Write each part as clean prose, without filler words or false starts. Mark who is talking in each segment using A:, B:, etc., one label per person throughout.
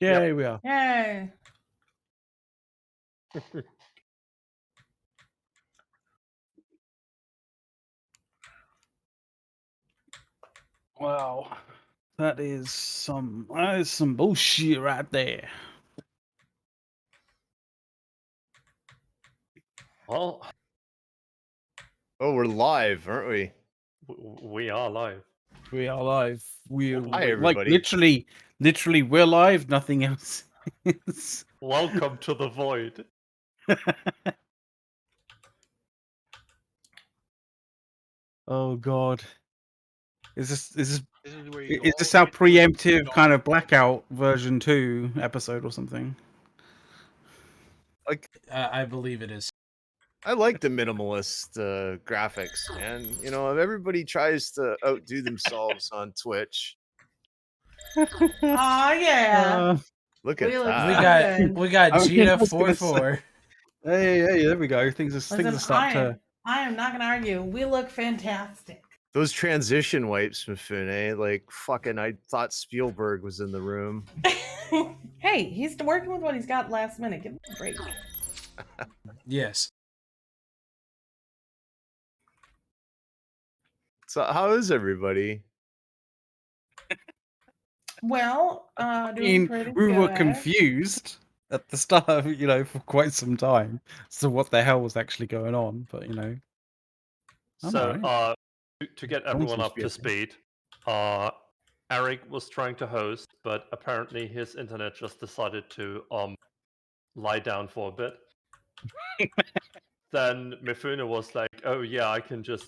A: Yay, we are.
B: Yay.
A: Wow. That is some bullshit right there.
C: Well,
D: Oh, we're live, aren't we?
C: we are live.
A: We are live.
D: Hi,
A: Like
D: everybody.
A: literally, we're live. Nothing else is.
C: Welcome to the void.
A: Oh God. Is this
E: where you
A: is this our preemptive kind of blackout version 2 episode or something?
D: Like,
F: I believe it is.
D: I like the minimalist graphics, and you know, if everybody tries to outdo themselves on Twitch,
B: Aw, yeah.
D: look at
B: We look
D: that.
B: so good.
F: We got
A: I mean, I
F: Gina
A: was gonna
F: 44.
A: Hey, there we go. Things are
B: Listen,
A: starting to.
B: I am not gonna argue. We look fantastic.
D: Those transition wipes, Mifune, like fucking. I thought Spielberg was in the room.
B: Hey, he's working with what he's got last minute. Give him a break.
F: Yes.
D: So, how is everybody?
B: Well,
A: I
B: doing
A: mean,
B: pretty
A: we were
B: good.
A: confused at the start, for quite some time. So what the hell was actually going on? But
C: So, to get
D: Someone
C: everyone
D: seems
C: up
D: to be
C: to
D: okay.
C: speed, Eric was trying to host, but apparently his internet just decided to lie down for a bit. Then Mifune was like, "Oh yeah, I can just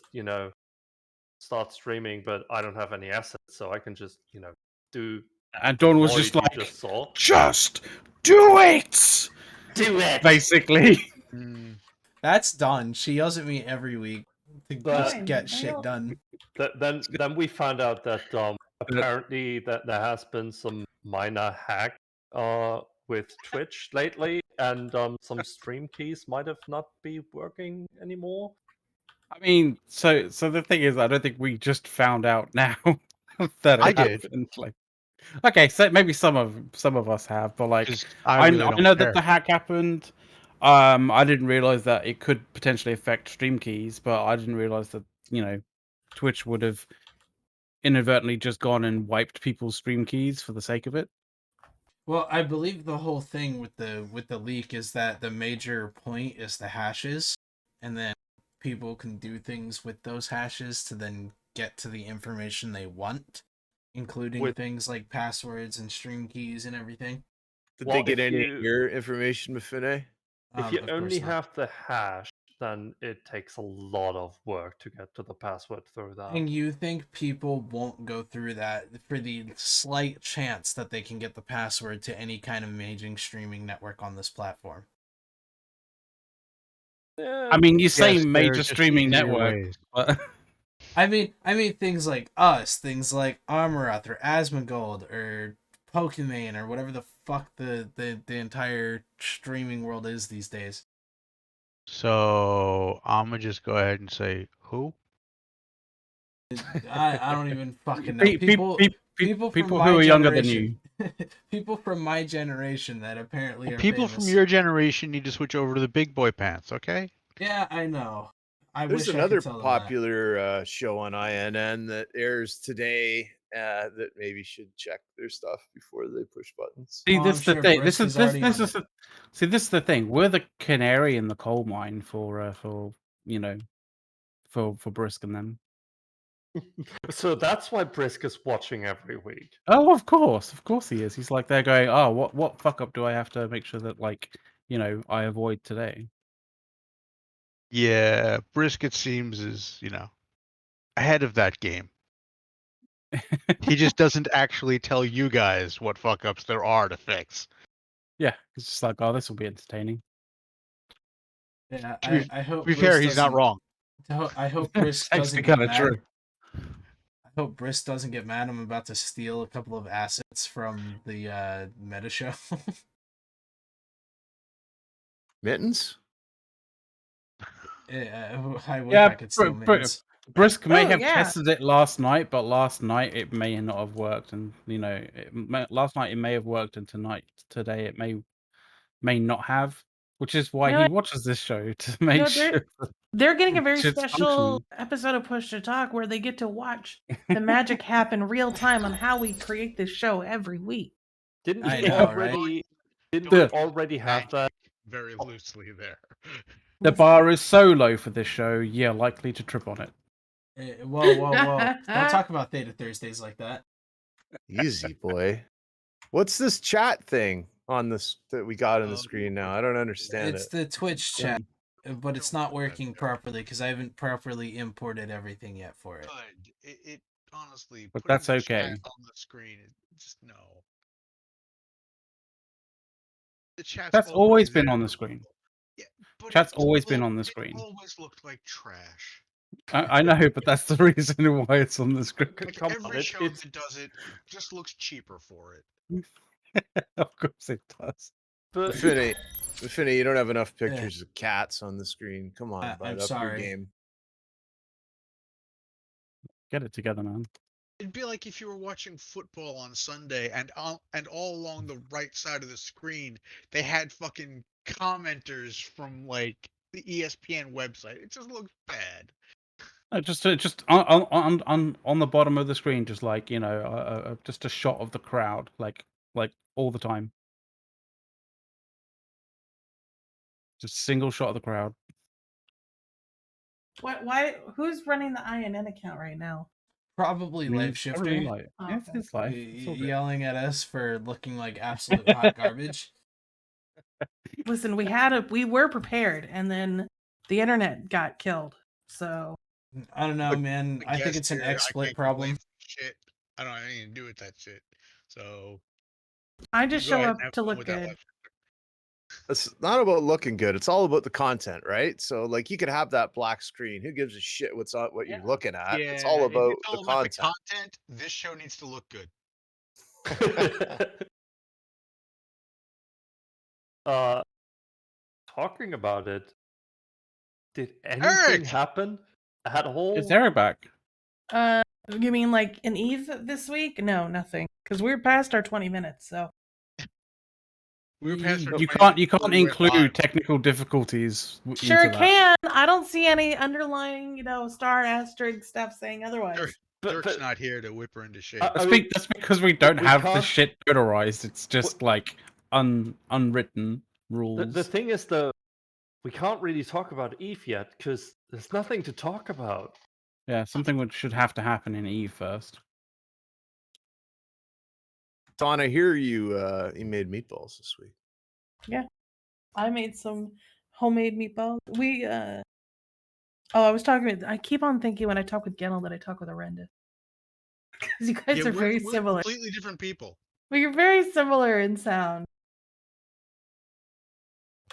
C: start streaming, but I don't have any assets, so I can just do."
A: and
C: the
A: Dawn was
C: void
A: just
C: you
A: like,
C: just saw.
A: "Just do it!"
C: Do it.
A: Basically.
F: That's done. She yells at me every week to just
B: Fine.
F: get
B: I
F: shit
B: don't-
F: done.
C: Then we found out that apparently that there has been some minor hack with Twitch lately, and some stream keys might have not be working anymore.
A: I mean, so the thing is, I don't think we just found out now that
E: I
A: it
E: did.
A: happened. Like, okay, so maybe some of us have, but like,
E: 'Cause
A: I
E: really don't
A: know
E: care.
A: that the hack happened. I didn't realize that it could potentially affect stream keys, but I didn't realize that Twitch would have inadvertently just gone and wiped people's stream keys for the sake of it.
F: Well, I believe the whole thing with the leak is that the major point is the hashes, and then people can do things with those hashes to then get to the information they want, including things like passwords and stream keys and everything.
D: Did
C: Well,
D: they get
C: if
D: any
C: you-
D: of your information, Mifune?
C: If you
F: Of
C: only
F: course not.
C: have the hash, then it takes a lot of work to get to the password through that.
F: And you think people won't go through that for the slight chance that they can get the password to any kind of major streaming network on this platform?
A: I mean, you say
E: Yes, there are
A: major
E: just
A: streaming
E: easier
A: network,
E: ways.
A: but
F: I mean things like us, things like Armorath or Asmongold or Pokimane or whatever the fuck the entire streaming world is these days.
E: So I'm gonna just go ahead and say who?
F: I don't even fucking know.
A: people
F: from
A: who
F: my
A: are younger than you.
F: generation. People from my generation that apparently are
E: People
F: famous.
E: from your generation need to switch over to the big boy pants, okay?
F: Yeah, I know.
D: There's
F: wish
D: another
F: I could tell them
D: popular show on INN that airs today that maybe should check their stuff before they push buttons.
A: See,
F: Oh,
A: this
F: I'm
A: is the
F: sure
A: thing.
F: Brisk is already on it.
A: See, this is the thing. We're the canary in the coal mine for Brisk and them.
C: So that's why Brisk is watching every week.
A: Oh, of course he is. He's like, they're going, oh, what fuck up do I have to make sure that I avoid today?
E: Yeah, Brisket seems is, ahead of that game. He just doesn't actually tell you guys what fuck ups there are to fix.
A: Yeah, it's just like, oh, this will be entertaining.
F: Yeah,
E: To
F: I hope.
E: be fair, he's not wrong.
F: I hope Brisk
A: It's
F: doesn't
A: actually
F: get
A: kinda
F: mad.
A: true.
F: I hope Brisk doesn't get mad. I'm about to steal a couple of assets from the meta show.
D: Mittens?
F: I wish I could steal mittens.
A: Brisk may
B: Oh,
A: have
B: yeah.
A: tested it last night, but last night it may not have worked, and last night it may have worked, and today it may not have, which is why
B: No,
A: he watches this show to make
B: No,
A: sure
B: they're getting a very
A: shit's
B: special
A: functioning.
B: episode of Push to Talk where they get to watch the magic happen real time on how we create this show every week.
C: Didn't
F: I
C: we
F: know, right?
C: already have that?
E: Very loosely there.
A: The bar is so low for this show, you're likely to trip on it.
F: Whoa. Don't talk about Theta Thursdays like that.
D: Easy, boy. What's this chat thing on this that we got on the screen now? I don't understand
F: It's
D: it.
F: the Twitch chat, but it's not working properly because I haven't properly imported everything yet for it.
E: Good. It honestly,
A: But
E: putting
A: that's
E: the
A: okay.
E: chat on the screen, just no. The chat's
A: That's always been
E: there.
A: on the screen.
E: Yeah, but
A: Chat's
E: it
A: always been on the screen.
E: It always looked like trash.
A: I know, but that's the reason why it's on the screen.
E: Like
C: Come
E: every
C: on,
E: show that does it just looks cheaper for it.
A: Of course it does.
C: But
D: Finny, you don't have enough pictures of cats on the screen. Come on, bud,
F: I'm
D: up your
F: sorry.
D: game.
A: Get it together, man.
E: It'd be like if you were watching football on Sunday and all along the right side of the screen they had fucking commenters from like the ESPN website. It just looks bad.
A: Just on the bottom of the screen, just like just a shot of the crowd, like all the time. Just a single shot of the crowd.
B: Why? Who's running the INN account right now?
F: Probably
A: I mean,
F: Life
A: it's
F: Shifter
A: really light.
B: Oh,
A: Yeah, it's life. It's all good.
F: yelling at us for looking like absolute hot garbage.
B: Listen, we were prepared, and then the internet got killed. So
F: I don't know,
E: Look,
F: man.
E: the
F: I think
E: guest
F: it's an
E: here, I
F: XSplit
E: can't
F: problem.
E: complain for shit. I don't have anything to do with that shit. So
B: I
E: you
B: just
E: go
B: show
E: ahead
B: up
E: and have
B: to
E: fun
B: look
E: with that
B: good.
E: Life.
D: It's not about looking good. It's all about the content, right? So, like, you could have that black screen. Who gives a shit what's on what you're looking at?
E: Yeah,
D: It's all
E: if
D: about
E: it's all
D: the
E: about
D: content.
E: the content, this show needs to look good.
C: Talking about it, did anything
E: Eric!
C: happen at all?
A: Is Eric back?
B: You mean like an Eve this week? No, nothing. Because we're past our 20 minutes. So
E: We were past our
A: You
E: 20
A: can't
E: before we went
A: include
E: live.
A: technical difficulties
B: sure
A: into that.
B: can. I don't see any underlying, star asterisk stuff saying otherwise.
E: Dirk's not here to whip her into shape.
A: That's because we don't
C: we
A: have the
C: can't-
A: shit notarized. It's just like unwritten rules.
C: The thing is, though, we can't really talk about Eve yet because there's nothing to talk about.
A: Yeah, something should have to happen in Eve first.
D: Don, I hear you made meatballs this week.
B: I made some homemade meatballs. I was talking I keep on thinking when I talk with Gennel that I talk with Arendis. Because you guys are very
E: we're
B: similar.
E: completely different people.
B: But you're very similar in sound.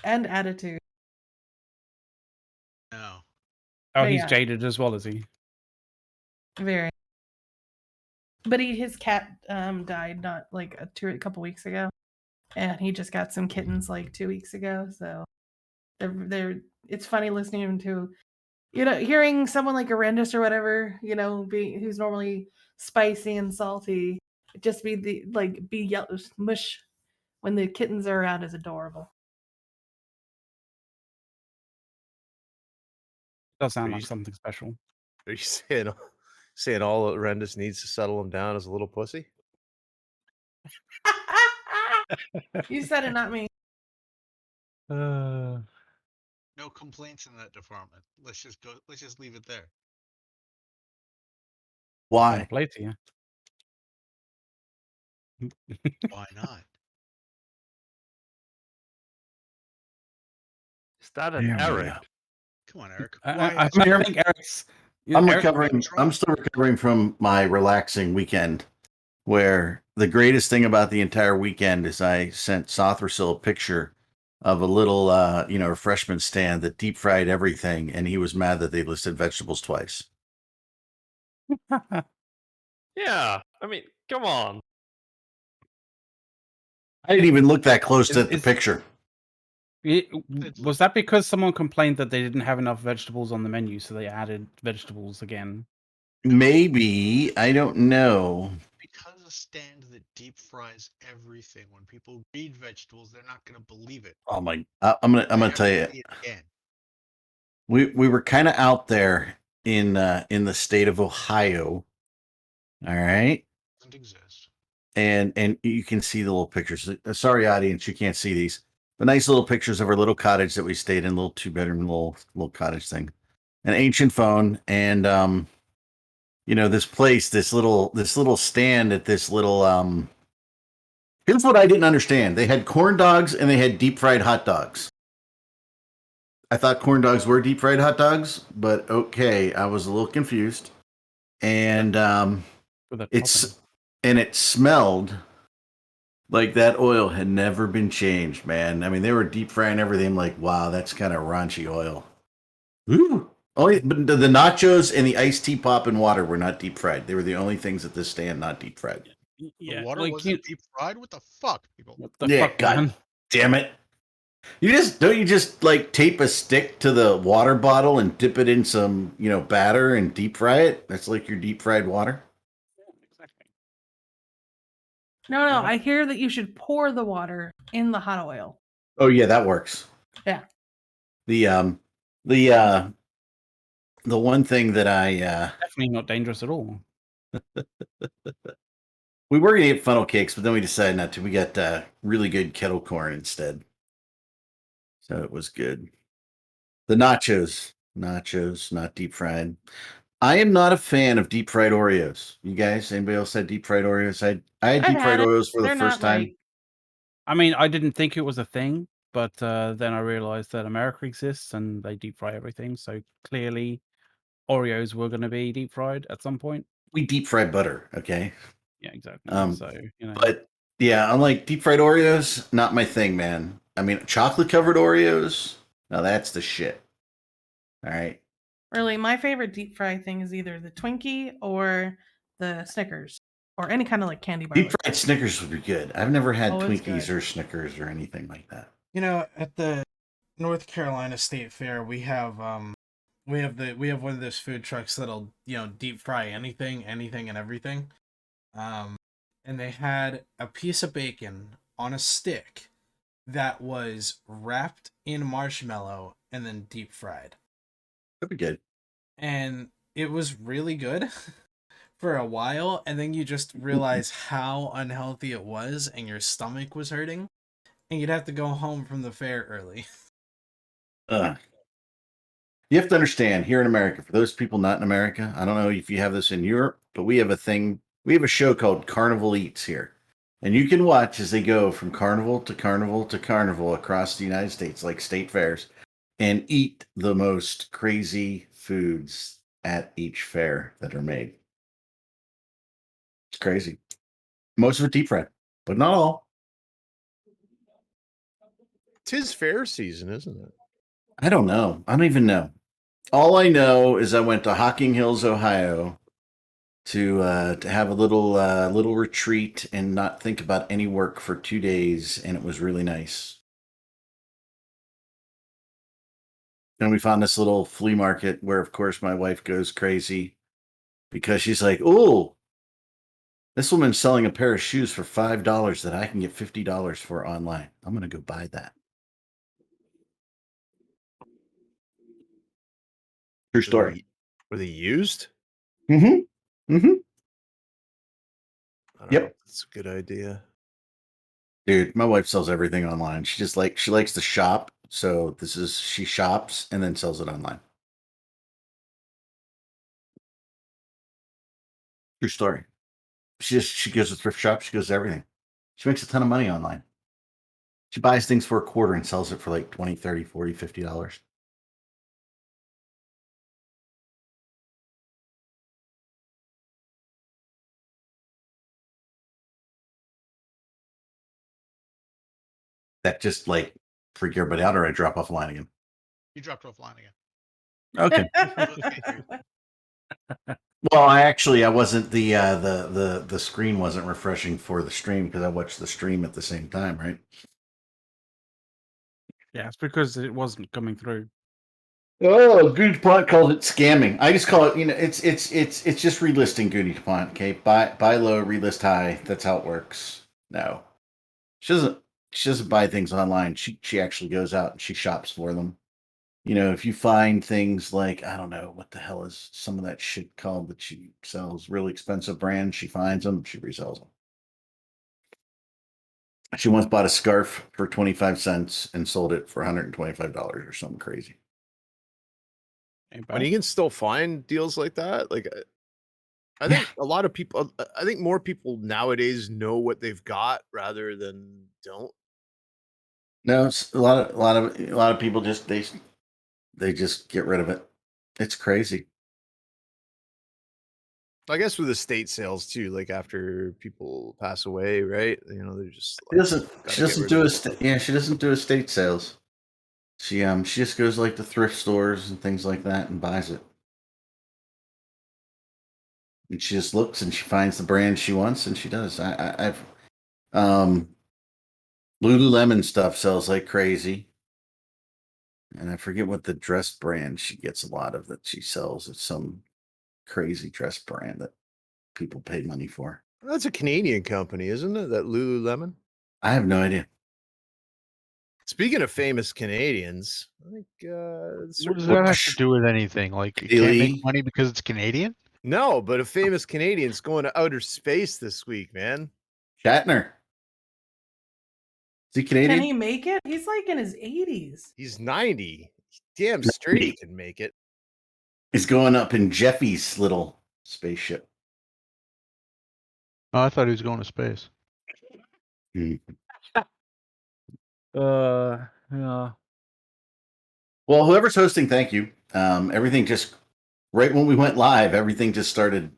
B: And attitude.
E: No.
A: Oh,
B: But
A: he's
B: yeah.
A: jaded as well, is he?
B: Very. But his cat died not like a couple weeks ago. And he just got some kittens like 2 weeks ago. So it's funny listening to hearing someone like Arendis or whatever, who's normally spicy and salty, just be mush when the kittens are around is adorable.
A: Does sound
D: Are
A: like
D: you-
A: something special.
D: Are you saying all Rendis needs to settle him down as a little pussy?
B: You said it, not me.
E: No complaints in that department. Let's just leave it there.
A: Why? Play to you.
E: Why not?
C: Is that an Eric?
E: Come on, Eric.
A: I think Eric's.
G: I'm
A: Eric-
G: recovering. I'm still recovering from my relaxing weekend, where the greatest thing about the entire weekend is I sent Sothrasil a picture of a little, refreshment stand that deep fried everything, and he was mad that they listed vegetables twice.
C: Yeah, I mean, come on.
G: I didn't even look that close at the
A: Is-
G: picture.
A: Was that because someone complained that they didn't have enough vegetables on the menu, so they added vegetables again?
G: Maybe, I don't know.
E: Because a stand that deep fries everything, when people read vegetables, they're not going to believe it.
G: Oh my! I'm
E: They
G: gonna
E: have
G: tell
E: to
G: you.
E: see it again.
G: We were kind of out there in the state of Ohio. All right.
E: Doesn't exist.
G: And you can see the little pictures. Sorry, audience, you can't see these. The nice little pictures of our little cottage that we stayed in, little 2-bedroom little cottage thing. An ancient phone, and this place, this little stand at this little here's what I didn't understand. They had corn dogs and they had deep fried hot dogs. I thought corn dogs were deep fried hot dogs, but okay, I was a little confused. And
A: With a
G: it's
A: topping.
G: and it smelled like that oil had never been changed, man. I mean, they were deep frying everything. I'm like, wow, that's kind of raunchy oil. Ooh. Only, but the nachos and the iced tea pop and water were not deep fried. They were the only things at this stand not deep fried.
A: Yeah,
E: The water
A: like
E: wasn't deep fried? What the fuck, people?
A: what the
G: Yeah,
A: fuck,
G: God
A: man?
G: damn it. Don't you just like tape a stick to the water bottle and dip it in some, batter and deep fry it? That's like your deep fried water.
A: Exactly.
B: No, I hear that you should pour the water in the hot oil.
G: Oh yeah, that works.
B: Yeah.
G: The the one thing that I
A: Definitely not dangerous at all.
G: we were gonna get funnel cakes, but then we decided not to. We got really good kettle corn instead, so it was good. The nachos, not deep fried. I am not a fan of deep fried Oreos. You guys, anybody else had deep fried Oreos? I had
B: I've
G: deep fried
B: had it.
G: Oreos for the
B: They're
G: first
B: not
G: time.
B: like
A: I mean, I didn't think it was a thing, but then I realized that America exists and they deep fry everything. So clearly, Oreos were going to be deep fried at some point.
G: We deep fry butter, okay?
A: Yeah, exactly.
G: Um,
A: So
G: But yeah, unlike deep fried Oreos, not my thing, man. I mean, chocolate covered Oreos, now that's the shit. All right.
B: really my favorite deep fry thing is either the Twinkie or the Snickers or any kind of like candy bar.
G: Deep fried Snickers would be good. I've never had
B: Oh, it's
G: Twinkies
B: good.
G: or Snickers or anything like that.
F: At the North Carolina State Fair, we have one of those food trucks that'll deep fry anything and everything. And they had a piece of bacon on a stick that was wrapped in marshmallow and then deep fried.
G: That'd be good.
F: And it was really good for a while, and then you just realize how unhealthy it was and your stomach was hurting, and you'd have to go home from the fair early.
G: You have to understand, here in America, for those people not in America, I don't know if you have this in Europe, but we have a show called Carnival Eats here. And you can watch as they go from carnival to carnival to carnival across the United States, like state fairs, and eat the most crazy foods at each fair that are made. It's crazy. Most of it deep fried, but not all.
D: 'Tis fair season, isn't it?
G: I don't know. I don't even know. All I know is I went to Hocking Hills, Ohio, to have a little retreat and not think about any work for 2 days, and it was really nice. And we found this little flea market where, of course, my wife goes crazy because she's like, "Oh, this woman's selling a pair of shoes for $5 that I can get $50 for online. I'm gonna go buy that." True story.
D: Were they used?
G: Mm-hmm. Mm-hmm.
D: I don't
G: Yep.
D: know if that's a good idea.
G: Dude, my wife sells everything online. She likes to shop. So she shops and then sells it online. True story. She goes to thrift shops. She goes to everything. She makes a ton of money online. She buys things for a quarter and sells it for like 20, 30, 40, $50. That just like freak everybody out, or I drop off the line again.
E: You dropped offline again.
G: Okay. Well, I wasn't the screen wasn't refreshing for the stream because I watched the stream at the same time, right?
A: Yeah, it's because it wasn't coming through.
G: Oh, Goody Pont calls it scamming. I just call it, it's just relisting Goody Pont. Okay, buy low, relist high. That's how it works. No, she doesn't buy things online. She actually goes out and she shops for them. If you find things like, I don't know what the hell is some of that shit called that she sells, really expensive brands, she finds them, she resells them. She once bought a scarf for 25 cents and sold it for $125 or something crazy.
A: Ain't
D: When
A: bad.
D: you can still find deals like that, like I think a lot of people, I think more people nowadays know what they've got rather than don't.
G: No, it's a lot of people just they just get rid of it. It's crazy.
D: I guess with estate sales too, like after people pass away, right? They're just
G: She
D: like,
G: doesn't
D: gotta
G: she
D: get
G: doesn't
D: rid
G: do
D: of
G: a
D: it.
G: yeah, she doesn't do estate sales. She just goes like to thrift stores and things like that and buys it. And she just looks and she finds the brand she wants and she does. I've Lululemon stuff sells like crazy. And I forget what the dress brand she gets a lot of that she sells. It's some crazy dress brand that people pay money for.
D: That's a Canadian company, isn't it? That Lululemon.
G: I have no idea.
D: Speaking of famous Canadians, I think
E: What does that have to do with anything? Like, it can't make
G: Haley.
E: money because it's Canadian?
D: no, but a famous Canadian's going to outer space this week, man.
G: Shatner. Is he
B: Can
G: Canadian?
B: he make it? He's like in his 80s.
D: He's 90. Damn straight he can make it.
G: He's going up in Jeffy's little spaceship.
E: Oh, I thought he was going to space. Yeah.
G: Well, whoever's hosting, thank you. Everything just right when we went live, everything just started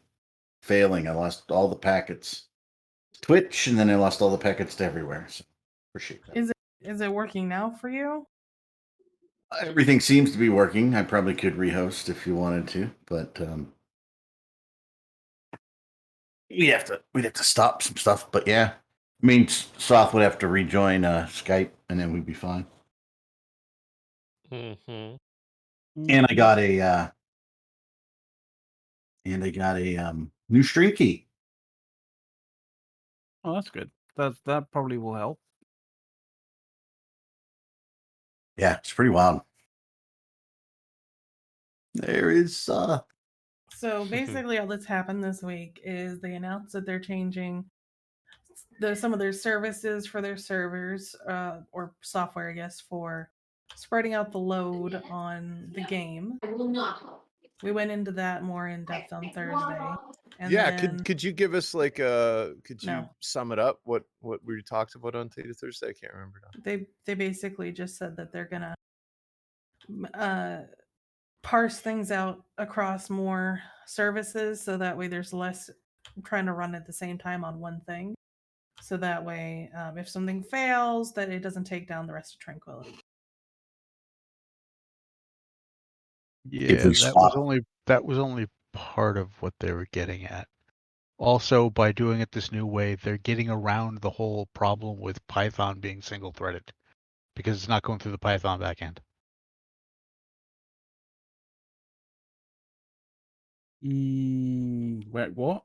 G: failing. I lost all the packets to Twitch, and then I lost all the packets to everywhere. So appreciate that.
B: Is it working now for you?
G: Everything seems to be working. I probably could rehost if you wanted to, but we'd have to stop some stuff. But yeah, I mean, Soth would have to rejoin Skype, and then we'd be fine.
C: Mm-hmm.
G: And I got a new stream key.
A: Oh, that's good. That probably will help.
G: Yeah, it's pretty wild. There is
B: So basically, all that's happened this week is they announced that they're changing some of their services for their servers, or software, I guess, for spreading out the load on the game. We went into that more in depth on Thursday. And
D: yeah,
B: then,
D: could you give us like could you
B: No.
D: sum it up what we talked about on Thursday? I can't remember now.
B: they basically just said that they're gonna parse things out across more services, so that way there's less trying to run at the same time on one thing. So that way, if something fails, that it doesn't take down the rest of Tranquility.
E: Yeah, that was only part of what they were getting at. Also, by doing it this new way, they're getting around the whole problem with Python being single-threaded, because it's not going through the Python backend.
A: Wait, what?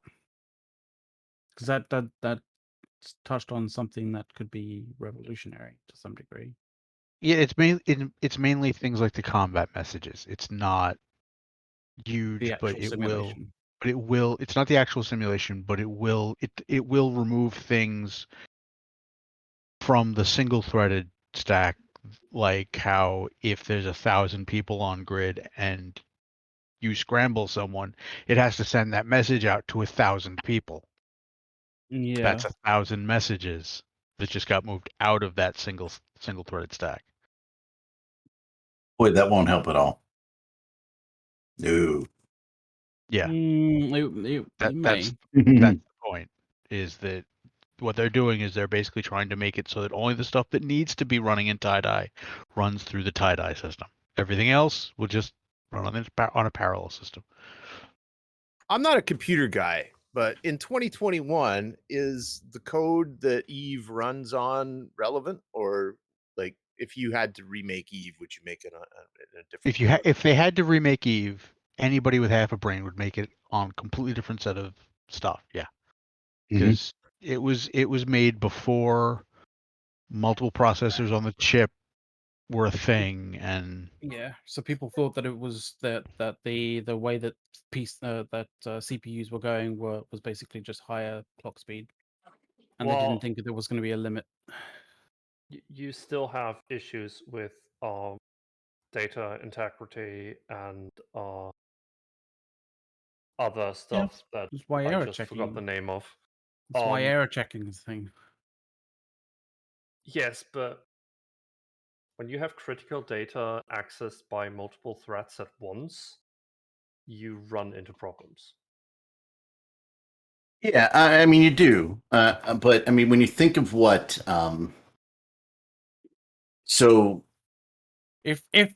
A: Because that touched on something that could be revolutionary to some degree.
E: Yeah, it's mainly things like the combat messages. It's not huge,
A: The actual simulation.
E: It's not the actual simulation, but it will remove things from the single-threaded stack, like how if there's 1,000 people on grid and you scramble someone, it has to send that message out to 1,000 people.
A: Yeah.
E: That's 1,000 messages that just got moved out of that single-threaded stack.
G: Boy, that won't help at all. No.
E: Yeah,
A: It may.
E: that's the point. Is that what they're doing? Is they're basically trying to make it so that only the stuff that needs to be running in tie-dye runs through the tie-dye system. Everything else will just run on a parallel system.
D: I'm not a computer guy, but in 2021, is the code that Eve runs on relevant, or like if you had to remake Eve, would you make it in a different?
H: If they had to remake Eve, anybody with half a brain would make it on a completely different set of stuff. Yeah, because it was made before multiple processors on the chip were a thing, and
A: Yeah, so people thought that it was that the way that CPUs were going was basically just higher clock speed, and they didn't
C: Well,
A: think that there was going to be a limit.
C: you still have issues with data integrity and other stuff that
A: That's why
C: I
A: error
C: just forgot the
A: checking.
C: name of.
A: That's why error checking is a thing.
C: Yes, but when you have critical data accessed by multiple threads at once, you run into problems.
G: Yeah, I mean you do, but I mean when you think of what, so
A: If the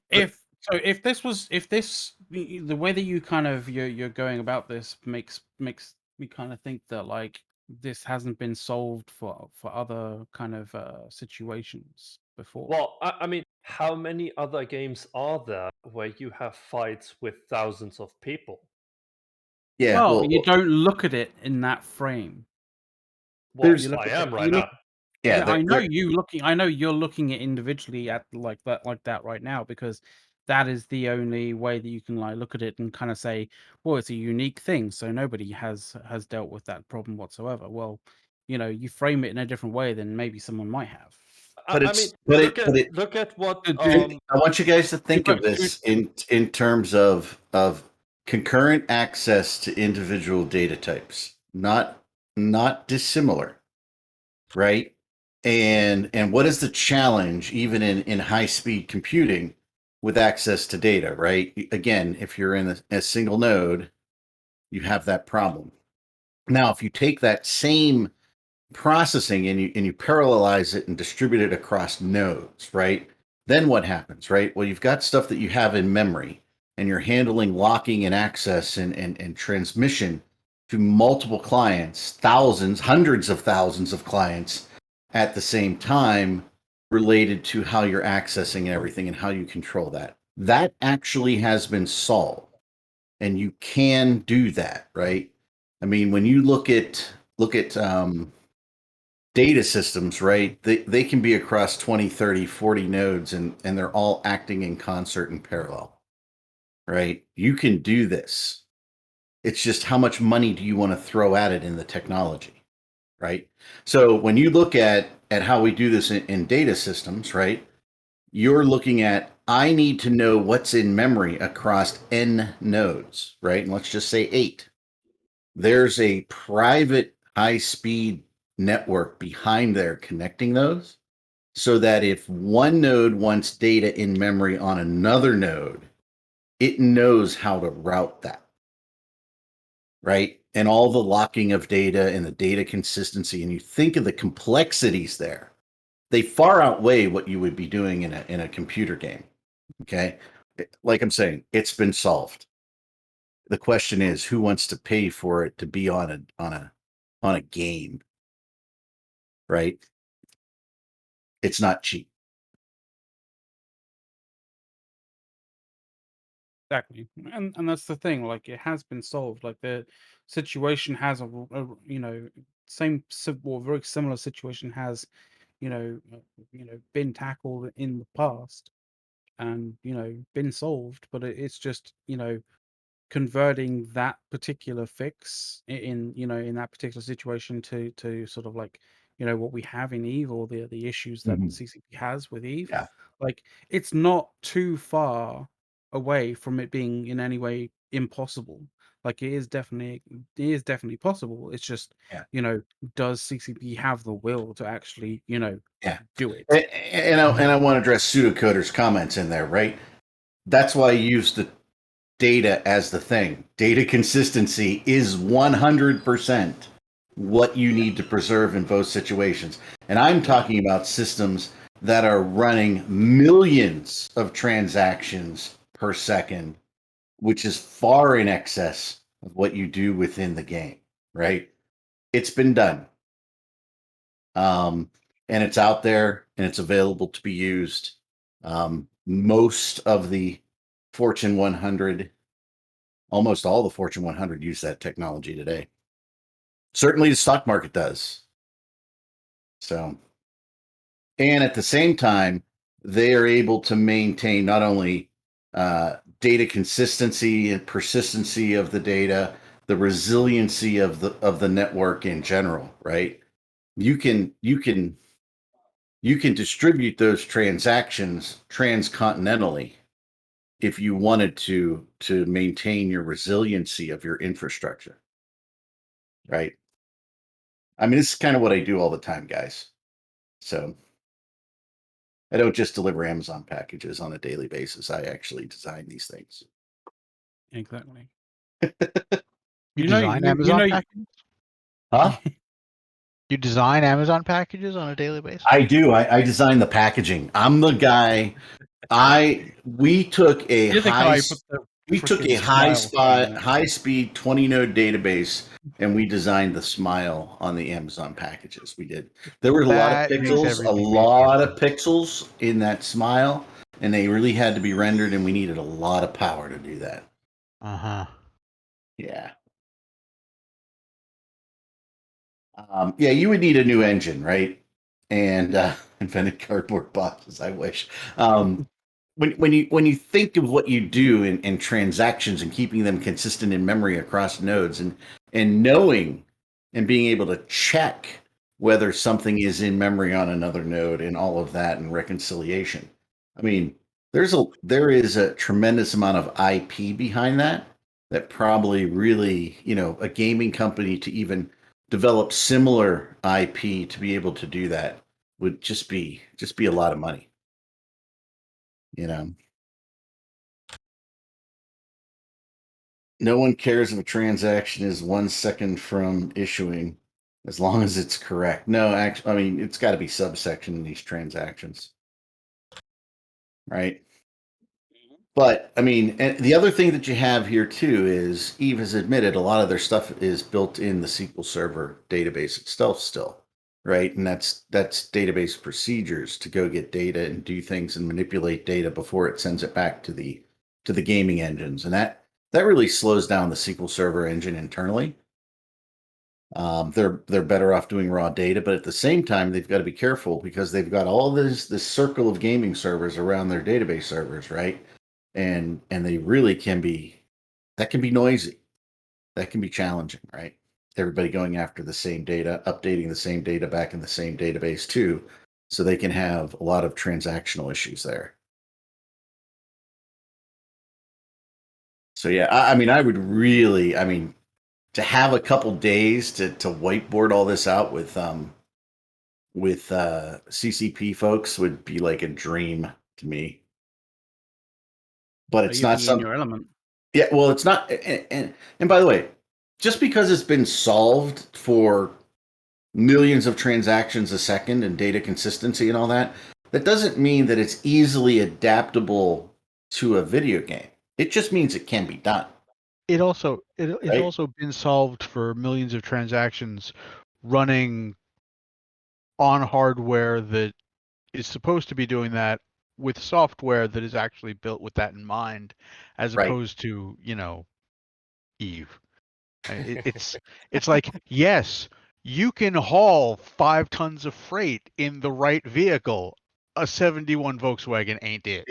A: way that you kind of you're going about this makes me kind of think that like this hasn't been solved for other kind of situations before.
C: Well, I mean, how many other games are there where you have fights with thousands of people?
G: yeah,
A: Well,
G: well,
A: you don't look at it in that frame.
C: Well,
A: You look
C: I
A: at
C: am
A: it,
C: right
A: you look
C: now.
G: yeah,
A: Yeah, I know I know you're looking at individually at like that right now because that is the only way that you can like look at it and kind of say, well, it's a unique thing, so nobody has dealt with that problem whatsoever. Well, you frame it in a different way than maybe someone might have.
G: but
C: I mean,
G: it's but
C: look
G: it
C: look at what
G: I want you guys to think
A: but
G: of this in terms of concurrent access to individual data types, not dissimilar, right? And what is the challenge even in high speed computing with access to data, right? Again, if you're in a single node, you have that problem. Now, if you take that same processing and you parallelize it and distribute it across nodes, right? Then what happens, right? Well, you've got stuff that you have in memory and you're handling locking and access and transmission to multiple clients, thousands, hundreds of thousands of clients at the same time related to how you're accessing everything and how you control that. That actually has been solved and you can do that, right? I mean, when you look at data systems, right? They can be across 20, 30, 40 nodes and they're all acting in concert in parallel, right? You can do this. It's just how much money do you want to throw at it in the technology, right? So when you look at how we do this in data systems, right? You're looking at I need to know what's in memory across n nodes, right? And let's just say 8. There's a private high speed network behind there connecting those so that if one node wants data in memory on another node, it knows how to route that, right? And all the locking of data and the data consistency, and you think of the complexities there, they far outweigh what you would be doing in a computer game. Okay. Like I'm saying, it's been solved. The question is who wants to pay for it to be on a game, right? It's not cheap.
A: Exactly, and that's the thing. Like it has been solved. Like the situation has or very similar situation has been tackled in the past and been solved. But it's just converting that particular fix in that particular situation to sort of like what we have in Eve or the issues that
G: Mhm.
A: CCP has with Eve.
G: Yeah.
A: Like it's not too far away from it being in any way impossible. Like it is definitely possible. It's just
G: Yeah.
A: does CCP have the will to actually
G: Yeah.
A: do it?
G: And I want to address pseudocoder's comments in there, right? That's why I use the data as the thing. Data consistency is 100% what you need to preserve in both situations. And I'm talking about systems that are running millions of transactions per second, which is far in excess of what you do within the game, right? It's been done. Um, and it's out there and it's available to be used. Most of the Fortune 100, almost all the Fortune 100 use that technology today. Certainly the stock market does. So, and at the same time, they are able to maintain not only data consistency and persistency of the data, the resiliency of the network in general, right? You can distribute those transactions transcontinentally if you wanted to maintain your resiliency of your infrastructure, right? I mean, this is kind of what I do all the time, guys. So I don't just deliver Amazon packages on a daily basis. I actually design these things.
A: Exactly.
H: You
A: You know,
H: design
A: you
H: Amazon
A: know,
H: packages?
G: Huh?
H: You design Amazon packages on a daily basis?
G: I do. I design the packaging. I'm the guy. We took a
A: you're the guy who put the frickin' smile thing on it.
G: high speed 20 node database, and we designed the smile on the Amazon packages. We did. There were a lot of
H: That makes
G: pixels,
H: everything easier.
G: pixels in that smile, and they really had to be rendered, and we needed a lot of power to do that.
H: Uh-huh.
G: Yeah. Yeah, you would need a new engine, right? And invented cardboard boxes. I wish. When you think of what you do in transactions and keeping them consistent in memory across nodes, and knowing and being able to check whether something is in memory on another node and all of that and reconciliation. I mean, there is a tremendous amount of IP behind that probably really, a gaming company to even develop similar IP to be able to do that would just be a lot of money. No one cares if a transaction is 1 second from issuing as long as it's correct. No, actually, I mean, it's got to be subsection in these transactions, right? But I mean, and the other thing that you have here too is Eve has admitted a lot of their stuff is built in the SQL Server database itself still, right? And that's database procedures to go get data and do things and manipulate data before it sends it back to the gaming engines, and that really slows down the SQL Server engine internally. They're better off doing raw data, but at the same time, they've got to be careful because they've got all this circle of gaming servers around their database servers, right? And they really can be noisy. That can be challenging, right? Everybody going after the same data, updating the same data back in the same database too, so they can have a lot of transactional issues there. So yeah, I mean, I would really, to have a couple days to whiteboard all this out with CCP folks would be like a dream to me. But
A: So
G: it's
A: you'd
G: not
A: be in
G: something.
A: your element.
G: Yeah, well, it's not. And by the way, just because it's been solved for millions of transactions a second and data consistency and all that, that doesn't mean that it's easily adaptable to a video game. It just means it can be done.
H: It's
G: Right?
H: also been solved for millions of transactions running on hardware that is supposed to be doing that with software that is actually built with that in mind, as
G: Right.
H: opposed to, Eve. It's like, yes, you can haul 5 tons of freight in the right vehicle. A 71 Volkswagen ain't it.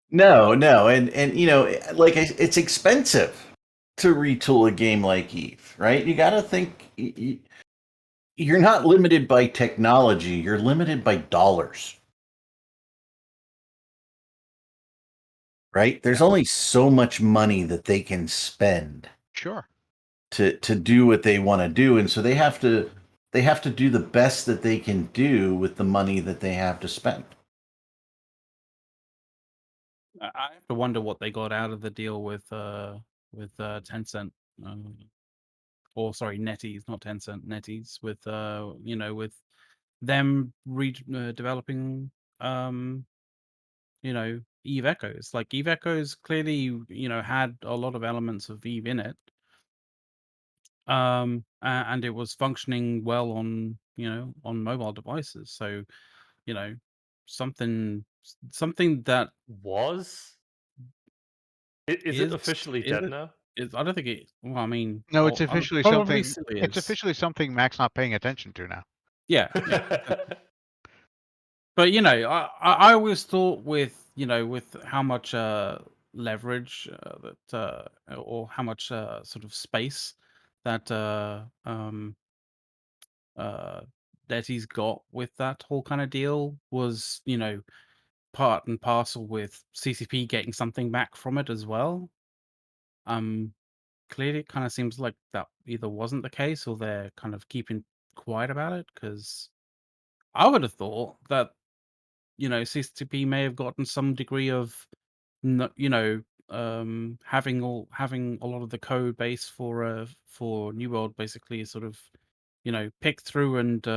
G: No, and it's expensive to retool a game like Eve, right? You got to think you're not limited by technology, you're limited by dollars. Right? There's only so much money that they can spend
H: Sure.
G: to do what they want to do, and so they have to do the best that they can do with the money that they have to spend.
A: I have to wonder what they got out of the deal with Tencent, or sorry, NetEase, not Tencent, NetEase, with with them developing Eve Echoes. Like Eve Echoes clearly had a lot of elements of Eve in it. and it was functioning well on on mobile devices. So something that
C: Was is it
A: is
C: officially
A: is
C: dead
A: it
C: now?
A: is I don't think it. Well, I mean,
H: No, it's
A: it
H: officially
A: probably
H: something.
A: still
H: It's
A: is.
H: officially something Mac's not paying attention to now.
A: Yeah, yeah. But I always thought with with how much leverage or how much sort of space that uh that he's got with that whole kind of deal was part and parcel with CCP getting something back from it as well. Um, Clearly, it kind of seems like that either wasn't the case or they're kind of keeping quiet about it because I would have thought that CCTV may have gotten some degree of, having a lot of the code base for New World basically sort of, picked through and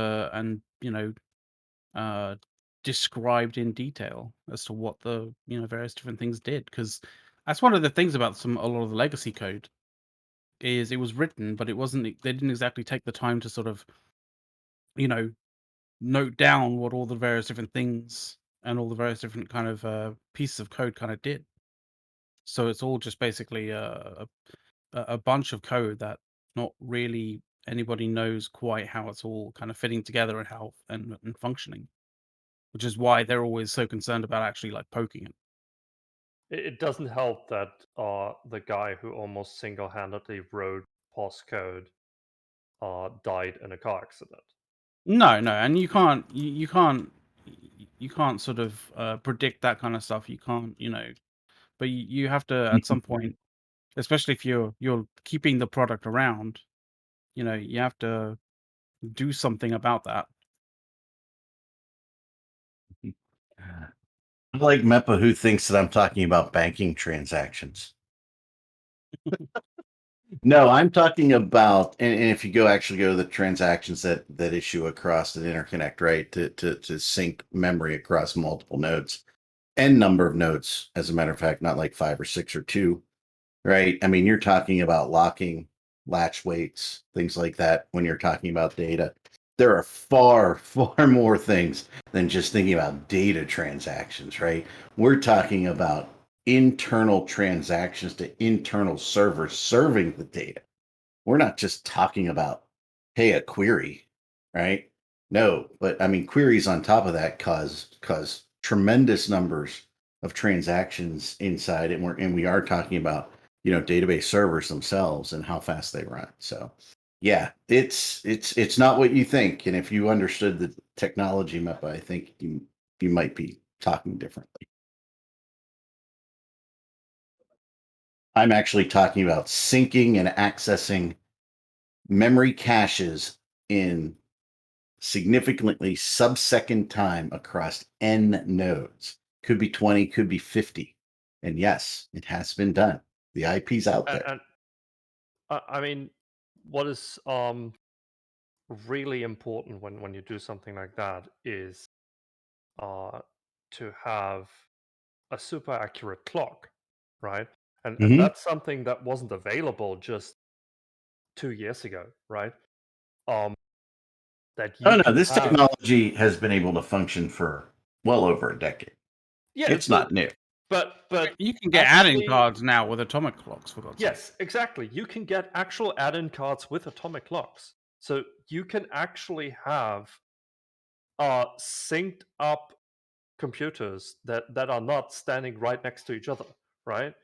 A: uh, described in detail as to what the various different things did. Because that's one of the things about a lot of the legacy code is it was written, but it wasn't. They didn't exactly take the time to sort of you know note down what all the various different things and all the various different kind of pieces of code kind of did. So it's all just basically a bunch of code that not really anybody knows quite how it's all kind of fitting together and how and functioning, which is why they're always so concerned about actually like poking it.
C: It doesn't help that the guy who almost single-handedly wrote POS code died in a car accident.
A: No, no, and you can't sort of predict that kind of stuff. You can't, but you have to at some point, especially if you're keeping the product around, you have to do something about that.
G: I'm like Meppa, who thinks that I'm talking about banking transactions. No, I'm talking about, and if you actually go to the transactions that issue across an interconnect, right, to sync memory across multiple nodes, n number of nodes, as a matter of fact, not like 5 or 6 or 2, right? I mean, you're talking about locking, latch weights, things like that when you're talking about data. There are far, far more things than just thinking about data transactions, right? We're talking about internal transactions to internal servers serving the data. We're not just talking about, hey, a query, right? No, but I mean, queries on top of that cause tremendous numbers of transactions inside, and we are talking about database servers themselves and how fast they run. So, yeah, it's not what you think. And if you understood the technology, Meppa, I think you might be talking differently. I'm actually talking about syncing and accessing memory caches in significantly sub-second time across n nodes. Could be 20, could be 50. And yes, it has been done. The IP's out there.
C: And I mean, what is really important when you do something like that is to have a super accurate clock, right? And
G: Mhm.
C: that's something that wasn't available just 2 years ago, right? Um, that
G: Oh
C: you
G: no,
C: can
G: this
C: have,
G: technology has been able to function for well over a decade.
C: yeah,
G: It's not new.
C: but
A: You can get add-in
C: actually,
A: cards now with atomic clocks, for God's sake.
C: yes, exactly. You can get actual add-in cards with atomic clocks, so you can actually have synced up computers that are not standing right next to each other, right?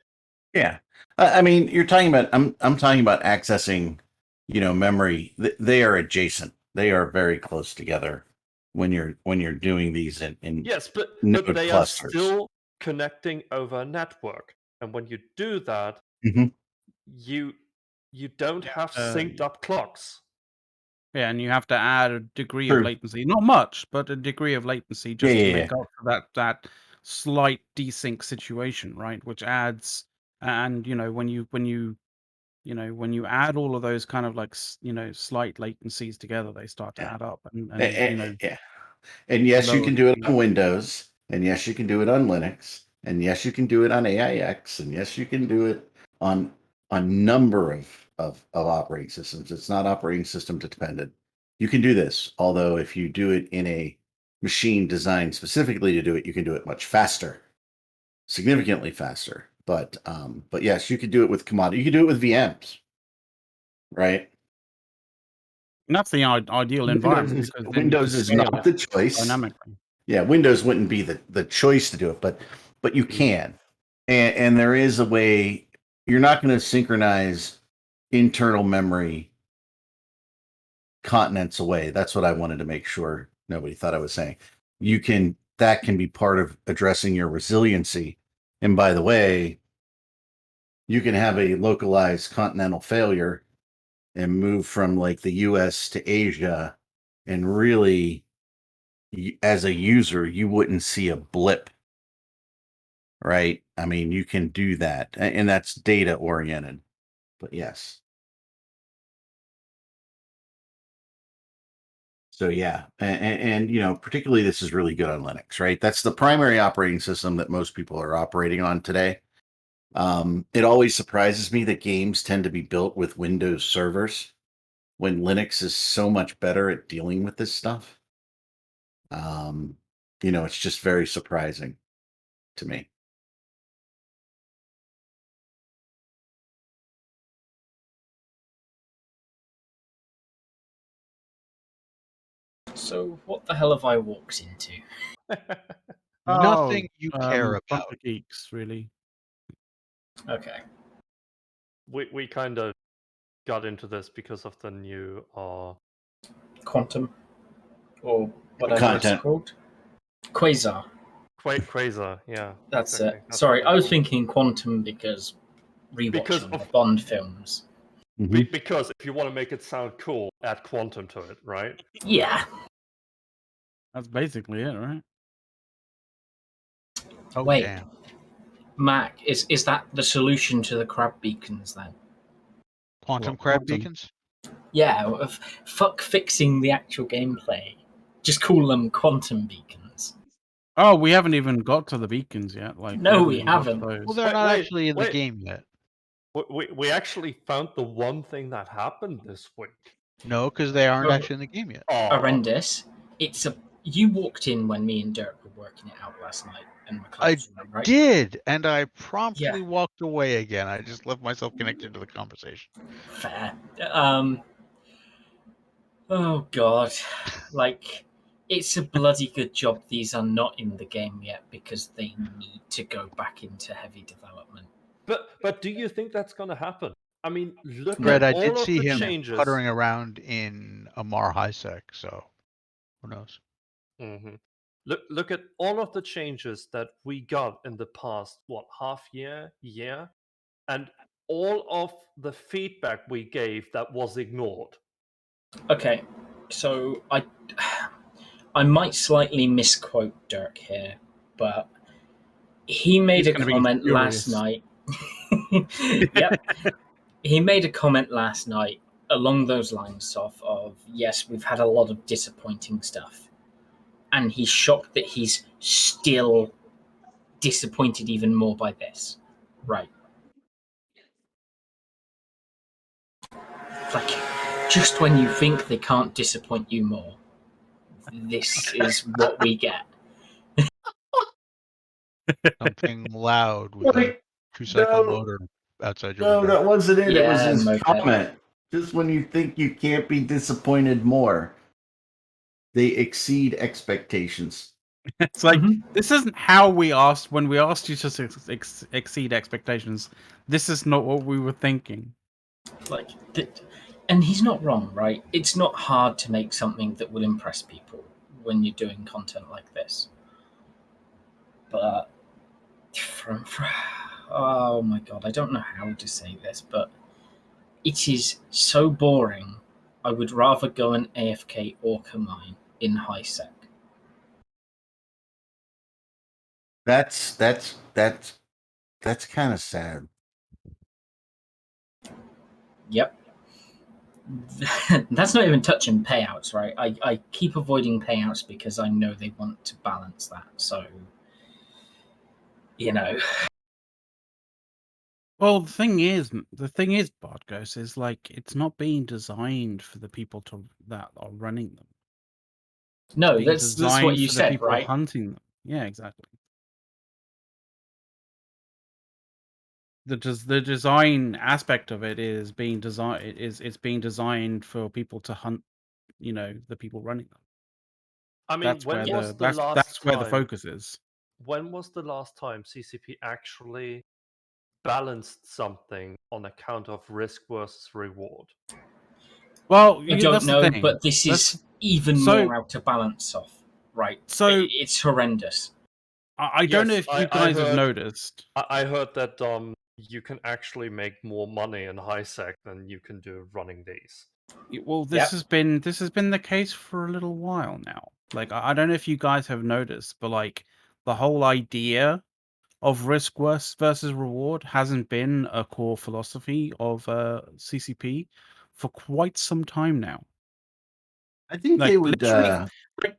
G: Yeah. I mean, you're talking about I'm talking about accessing, memory. They are adjacent. They are very close together when you're doing these in
C: Yes, but
G: node
C: they are
G: clusters.
C: still connecting over a network, and when you do that,
G: Mhm.
C: you you don't have
A: Uh,
C: synced up clocks.
A: yeah, and you have to add a degree of
G: True.
A: latency, not much, but a degree of latency
G: Yeah,
A: just to
G: yeah,
A: make
G: yeah.
A: up for that slight desync situation, right? Which adds, and when you add all of those kind of like slight latencies together, they start to
G: Yeah.
A: add up,
G: Yeah. And yes, you
A: lower
G: can do it
A: speed.
G: on Windows, and yes, you can do it on Linux, and yes, you can do it on AIX, and yes, you can do it on a number of operating systems. It's not operating system dependent. You can do this, although if you do it in a machine designed specifically to do it, you can do it much faster, significantly faster. But yes, you could do it with commodity. You could do it with VMs, right?
A: And that's the ideal environment because then you can
G: Windows is
A: scale
G: not
A: it
G: the choice.
A: dynamically.
G: Yeah, Windows wouldn't be the choice to do it, but you can, and there is a way. You're not going to synchronize internal memory continents away. That's what I wanted to make sure nobody thought I was saying. That can be part of addressing your resiliency. And by the way, you can have a localized continental failure and move from like the US to Asia, and really, as a user, you wouldn't see a blip, right? I mean, you can do that, and that's data oriented. But yes. So yeah, and you know, particularly this is really good on Linux, right? That's the primary operating system that most people are operating on today. It always surprises me that games tend to be built with Windows servers when Linux is so much better at dealing with this stuff. You know, it's just very surprising to me.
I: So what the hell have I walked into?
H: Nothing you care
A: Bunch
H: about.
A: of geeks, really.
I: Okay.
C: We kind of got into this because of the new
I: Quantum, or whatever it's
G: Content.
I: called. Quasar.
C: Quasar, yeah.
I: That's
C: exactly.
I: it.
C: That's
I: Sorry,
C: what
I: I was
C: it's
I: thinking Quantum because rewatching
C: Because
I: the
C: of-
I: Bond films.
G: Mhm.
C: because if you want to make it sound cool, add quantum to it, right?
I: Yeah.
A: That's basically it, right?
H: Oh,
I: Wait.
H: damn.
I: Mac, is that the solution to the crab beacons then?
H: Quantum
A: What,
H: crab
A: quantum?
H: beacons?
I: Yeah, fuck fixing the actual gameplay. Just call them quantum beacons.
A: Oh, we haven't even got to the beacons yet. Like,
I: No, we
A: even got to
I: haven't.
A: those.
H: Well, they're not actually in the game yet.
C: We actually found the one thing that happened this week.
H: No, because they aren't
I: Oh.
H: actually in the game yet.
C: Oh,
I: Horrendous. You walked in when me and Dirk were working it out last night in McLeod's room, right?
H: Did, and I promptly
I: Yeah.
H: walked away again. I just left myself connected to the conversation.
I: Fair. Oh god. Like, it's a bloody good job these are not in the game yet because they need to go back into heavy development.
C: But do you think that's going to happen? I mean, look
H: Fred,
C: at
H: I
C: all
H: did
C: of
H: see
C: the
H: him
C: changes.
H: puttering around in Amar Highsec, so who knows?
C: Mm-hmm. Look at all of the changes that we got in the past, half year, and all of the feedback we gave that was ignored.
I: Okay, so I might slightly misquote Dirk here, but he made
A: He's
I: a
A: gonna be
I: comment last
A: furious.
I: night. Yep. He made a comment last night along those lines of yes, we've had a lot of disappointing stuff. And he's shocked that he's still disappointed even more by this. Right. Like, just when you think they can't disappoint you more, this is what we get.
H: Something loud with a two-cycle motor outside your
G: No,
H: window.
G: that wasn't it. It was
I: Yeah,
G: his
I: moped.
G: comment. Just when you think you can't be disappointed more, they exceed expectations.
A: It's like,
I: Mhm.
A: this isn't how we asked when we asked you to exceed expectations. This is not what we were thinking.
I: Like, and he's not wrong, right? It's not hard to make something that will impress people when you're doing content like this. But oh my god, I don't know how to say this, but it is so boring. I would rather go an AFK Orca mine in high sec.
G: That's kind of sad.
I: Yep. That's not even touching payouts, right? I keep avoiding payouts because I know they want to balance that. So, you know,
A: Well, the thing is, Bodgos, is like it's not being designed for the people that are running them.
I: No,
A: Being
I: that's what
A: designed
I: you
A: for the
I: said,
A: people
I: right?
A: hunting them. Yeah, exactly. The design aspect of it is being designed it's being designed for people to hunt, the people running them.
C: I mean,
A: That's where
C: when was the
A: that's
C: last
A: where the
C: time?
A: focus is.
C: When was the last time CCP actually balanced something on account of risk versus reward?
A: Well,
I: I don't
A: that's the
I: know,
A: thing.
I: but this
A: That's
I: is even
A: so
I: more out of balance off. Right.
A: so
I: It's horrendous.
A: I don't know
C: Yes,
A: if you
C: I
A: guys have
C: heard
A: noticed.
C: I heard that you can actually make more money in high sec than you can do running these.
A: Well,
I: Yep.
A: this has been the case for a little while now. Like I don't know if you guys have noticed, but like the whole idea of risk versus reward hasn't been a core philosophy of CCP for quite some time now.
G: I think
A: Like
G: they would.
A: literally,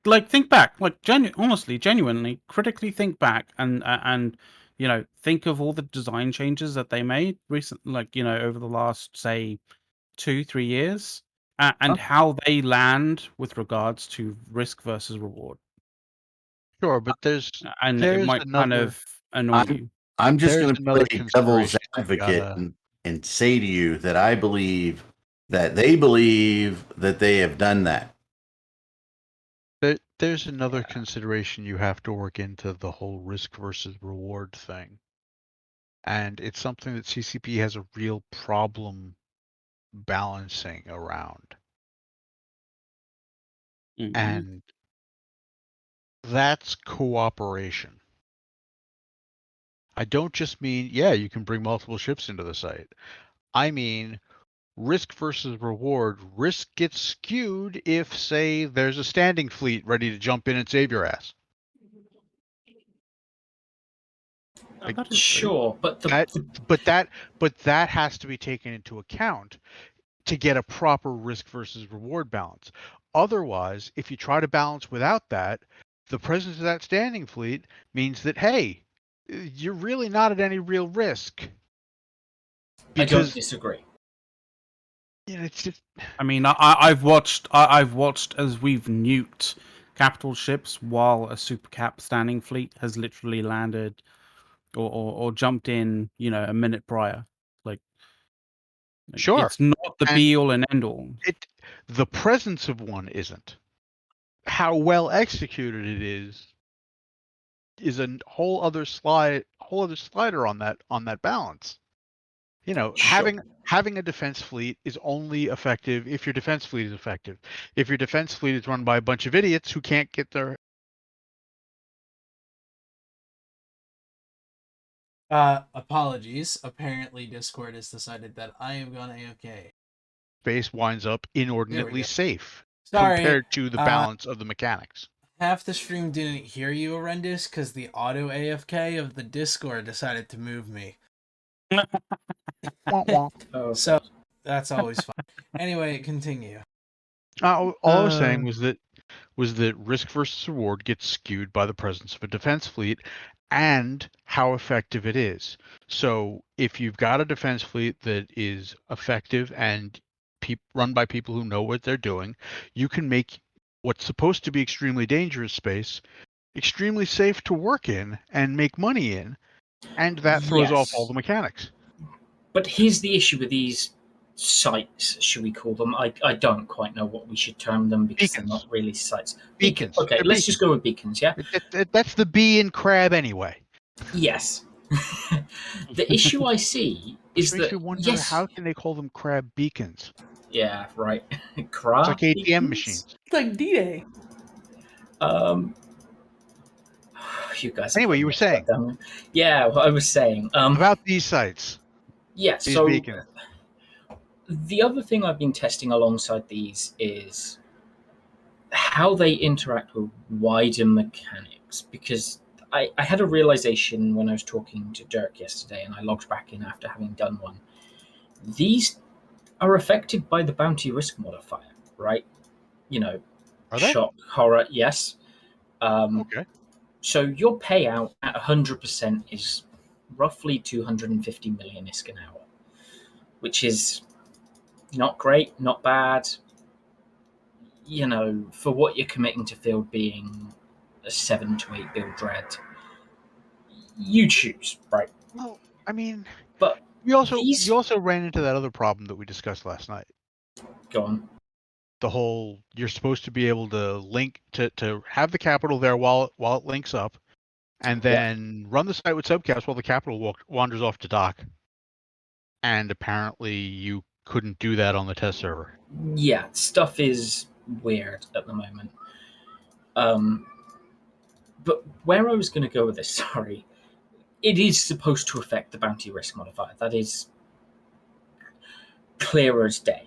A: like think back, like honestly, genuinely, critically think back and think of all the design changes that they made recently, like over the last say 2-3 years, and how they land with regards to risk versus reward,
H: Sure, but
A: and it
H: there's
A: might kind
H: another
A: of annoy
G: I'm
A: you.
G: I'm just
H: there's
G: going to
H: another
G: play devil's
H: consideration you
G: advocate
H: gotta.
G: and say to you that I believe that they believe that they have done that.
H: There's another consideration you have to work into the whole risk versus reward thing. And it's something that CCP has a real problem balancing around.
A: Mhm.
H: And that's cooperation. I don't just mean, yeah, you can bring multiple ships into the site. I mean, risk versus reward. Risk gets skewed if, say, there's a standing fleet ready to jump in and save your ass. Like,
A: That is true.
I: Sure, but
H: but that has to be taken into account to get a proper risk versus reward balance. Otherwise, if you try to balance without that, the presence of that standing fleet means that, hey, you're really not at any real risk.
I: I don't
H: Because
I: disagree.
H: it's just
A: I mean, I've watched as we've nuked capital ships while a super cap standing fleet has literally landed or jumped in, a minute prior. Like
H: sure.
A: it's not the
H: And
A: be all and end all.
H: the presence of one isn't. How well executed it is a whole other slider on that balance.
I: Sure.
H: Having a defense fleet is only effective if your defense fleet is effective. If your defense fleet is run by a bunch of idiots who can't get their
F: Apologies. Apparently Discord has decided that I am gone AFK.
H: base winds up inordinately
F: go.
H: safe
F: Sorry.
H: compared to the balance of the mechanics.
F: Half the stream didn't hear you, Horrendous, because the auto AFK of the Discord decided to move me.
I: Oh,
F: So that's always fun. Anyway, continue.
H: All I was saying was that risk versus reward gets skewed by the presence of a defense fleet and how effective it is. So if you've got a defense fleet that is effective and run by people who know what they're doing, you can make what's supposed to be extremely dangerous space extremely safe to work in and make money in, and that throws off all
I: yes.
H: the mechanics.
I: But here's the issue with these sites, should we call them? I don't quite know what we should term them because
H: Beacons.
I: they're not really sites.
H: Beacons.
I: Okay,
H: They're
I: let's
H: beacons.
I: just go with beacons, yeah?
H: That's the bee in crab anyway.
I: Yes. The issue I see is
H: Which makes
I: that,
H: me wonder,
I: yes.
H: how can they call them crab beacons?
I: Yeah, right.
H: It's like ATM machines.
B: It's like D-Day.
I: You guys are
H: Anyway,
I: putting
H: you were
I: me to
H: saying
I: bed, don't you? Yeah, what I was saying.
H: about these sites,
I: Yeah,
H: these
I: so
H: beacons.
I: the other thing I've been testing alongside these is how they interact with wider mechanics, because I had a realization when I was talking to Dirk yesterday and I logged back in after having done one. These are affected by the bounty risk modifier, right?
H: Are they?
I: Shock, horror, yes.
H: Okay.
I: So your payout at 100% is roughly 250 million ISK an hour, which is not great, not bad. You know, for what you're committing to field being a 7 to 8 build dread, you choose, right?
H: Well, I mean,
I: But
H: you
I: these...
H: also ran into that other problem that we discussed last night.
I: Go on.
H: The whole, you're supposed to be able to link to have the capital there while it links up, and then run the site with subcaps while the capital wanders off to dock. And apparently you couldn't do that on the test server.
I: Yeah, stuff is weird at the moment. But where I was going to go with this, sorry, it is supposed to affect the bounty risk modifier. That is clear as day.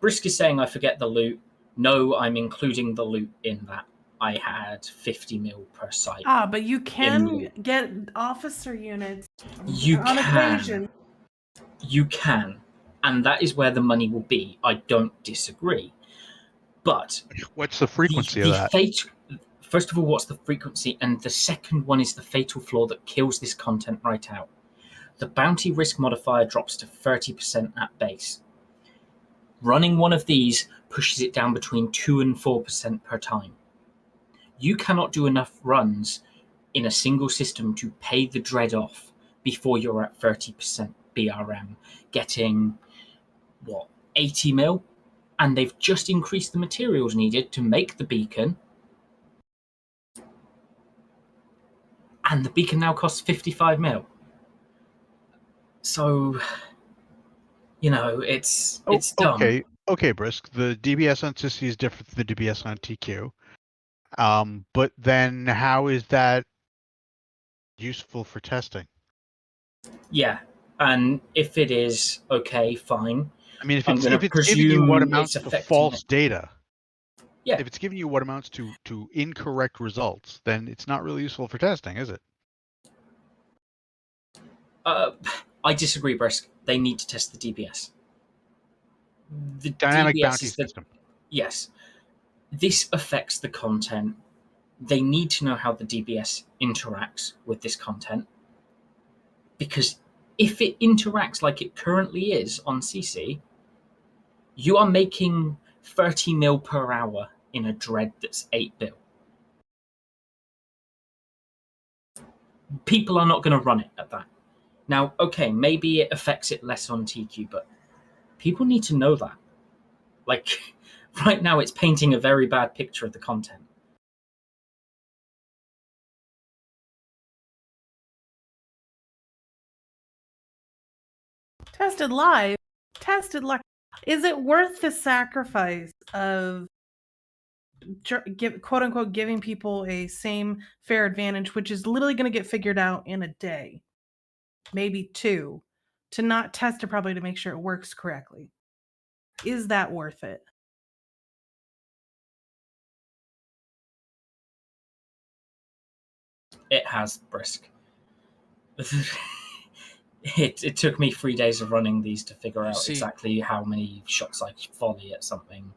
I: Brisk is saying I forget the loot. No, I'm including the loot in that. I had 50 mil per site.
B: But you can get officer units
I: You
B: on occasion.
I: You can. And that is where the money will be. I don't disagree. But
H: what's the frequency of that?
I: First of all, what's the frequency? And the second one is the fatal flaw that kills this content right out. The bounty risk modifier drops to 30% at base. Running one of these pushes it down between 2 and 4% per time. You cannot do enough runs in a single system to pay the dread off before you're at 30% BRM, getting, 80 mil? And they've just increased the materials needed to make the beacon. And the beacon now costs 55 mil. So, it's dumb.
H: Okay, Brisk. The DBS on Sissy is different than the DBS on TQ. But then how is that useful for testing?
I: Yeah, and if it is, okay, fine.
H: I mean, if it's giving you what amounts to false data,
I: yeah.
H: If it's giving you what amounts to incorrect results, then it's not really useful for testing, is it?
I: I disagree, Brisk. They need to test the DBS. The
H: dynamic
I: DBS
H: bounty system.
I: Yes. This affects the content. They need to know how the DBS interacts with this content. Because if it interacts like it currently is on CC, you are making 30 mil per hour in a dread that's 8 bil. People are not going to run it at that. Now, okay, maybe it affects it less on TQ, but people need to know that. Like, right now it's painting a very bad picture of the content.
B: Tested live, tested luck. Is it worth the sacrifice of quote unquote giving people a same fair advantage, which is literally going to get figured out in a day, maybe 2, to not test it properly to make sure it works correctly? Is that worth it?
I: It has, Brisk. It took me 3 days of running these to figure out exactly how many shots I volley at something,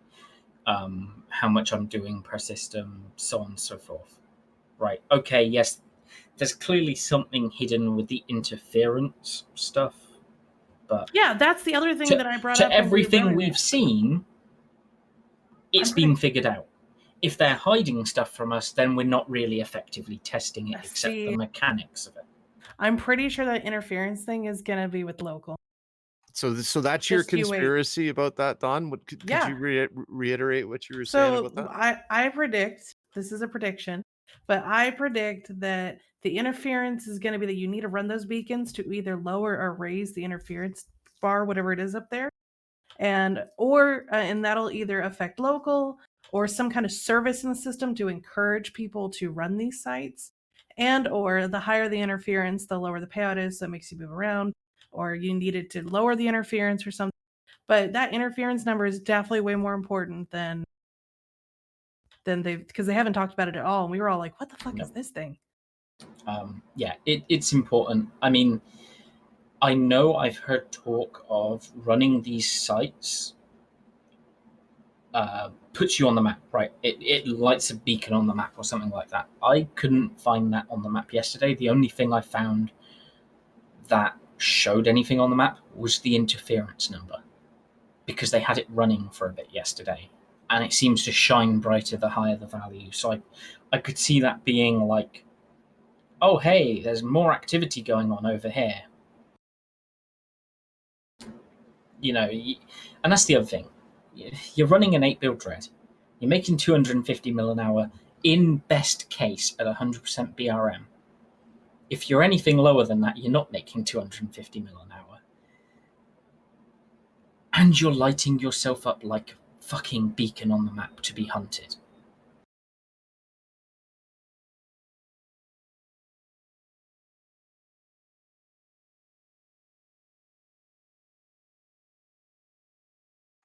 I: how much I'm doing per system, so on and so forth. Right, okay, yes, there's clearly something hidden with the interference stuff, but...
B: Yeah, that's the other thing that I brought up.
I: To everything we've seen, it's been figured out. If they're hiding stuff from us, then we're not really effectively testing it, except the mechanics of it.
B: I'm pretty sure that interference thing is going to be with local.
D: So that's your conspiracy about that, Don? Could you reiterate what you were saying about that?
B: I predict, this is a prediction, but I predict that the interference is going to be that you need to run those beacons to either lower or raise the interference bar, whatever it is up there. And that'll either affect local or some kind of service in the system to encourage people to run these sites. And or the higher the interference, the lower the payout is, so it makes you move around, or you needed to lower the interference or something. But that interference number is definitely way more important than because they haven't talked about it at all. And we were all like, what the fuck is this thing?
I: Yeah, it's important. I mean, I know I've heard talk of running these sites puts you on the map, right? It lights a beacon on the map or something like that. I couldn't find that on the map yesterday. The only thing I found that showed anything on the map was the interference number, because they had it running for a bit yesterday, and it seems to shine brighter the higher the value. So I could see that being like, oh hey, there's more activity going on over here. You know, and that's the other thing. You're running an 8-build dread. You're making 250 mil an hour in best case at 100% BRM. If you're anything lower than that, you're not making 250 mil an hour. And you're lighting yourself up like a fucking beacon on the map to be hunted.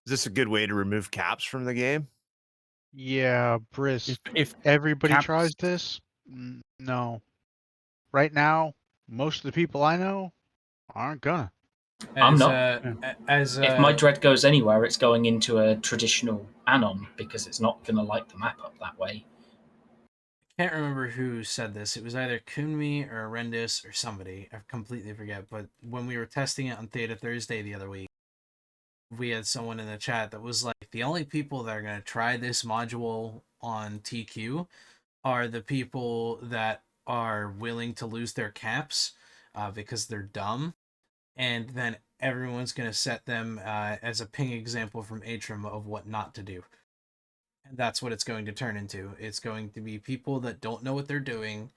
D: Is this a good way to remove caps from the game?
H: Yeah, Brisk.
A: If
H: Everybody
A: caps-
H: tries this? No. Right now, most of the people I know aren't gonna.
I: I'm not. If my dread goes anywhere, it's going into a traditional anon because it's not going to light the map up that way.
F: Can't remember who said this. It was either Kunmi or Rendis or somebody. I completely forget. But when we were testing it on Theta Thursday the other week, we had someone in the chat that was like, the only people that are going to try this module on TQ are the people that are willing to lose their caps because they're dumb. And then everyone's going to set them as a ping example from Atrum of what not to do. And that's what it's going to turn into. It's going to be people that don't know what they're doing,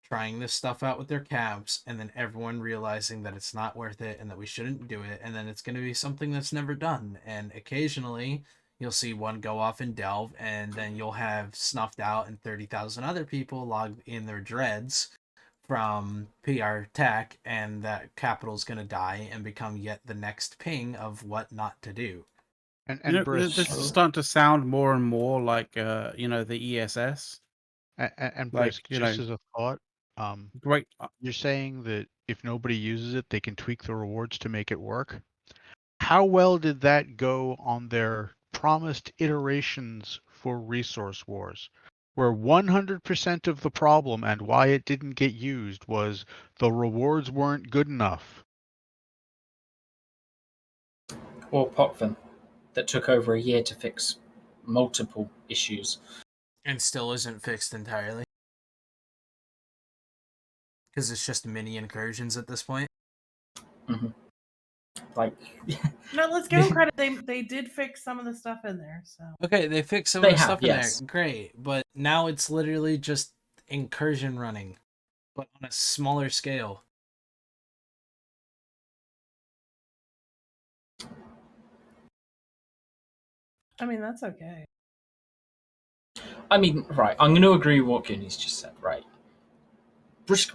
F: trying this stuff out with their caps, and then everyone realizing that it's not worth it and that we shouldn't do it. And then it's going to be something that's never done. And occasionally you'll see one go off and delve, and then you'll have snuffed out and 30,000 other people log in their dreads from PR tech, and that capital's going to die and become yet the next ping of what not to do.
H: And
A: this is starting to sound more and more like the ESS.
H: And
A: Like,
H: Brisk, just as a thought,
A: great.
H: You're saying that if nobody uses it, they can tweak the rewards to make it work. How well did that go on their promised iterations for Resource Wars, where 100% of the problem and why it didn't get used was the rewards weren't good enough?
I: Or Potvin, that took over a year to fix multiple issues.
F: And still isn't fixed entirely. Because it's just mini incursions at this point.
I: Mm-hmm. Like,
B: no, let's give them credit. They did fix some of the stuff in there. So
F: okay, they fixed some of the stuff in there. Great, but now it's literally just incursion running, but on a smaller scale.
B: I mean, that's okay.
I: I mean, right, I'm going to agree with what Goonies just said, right? Brisk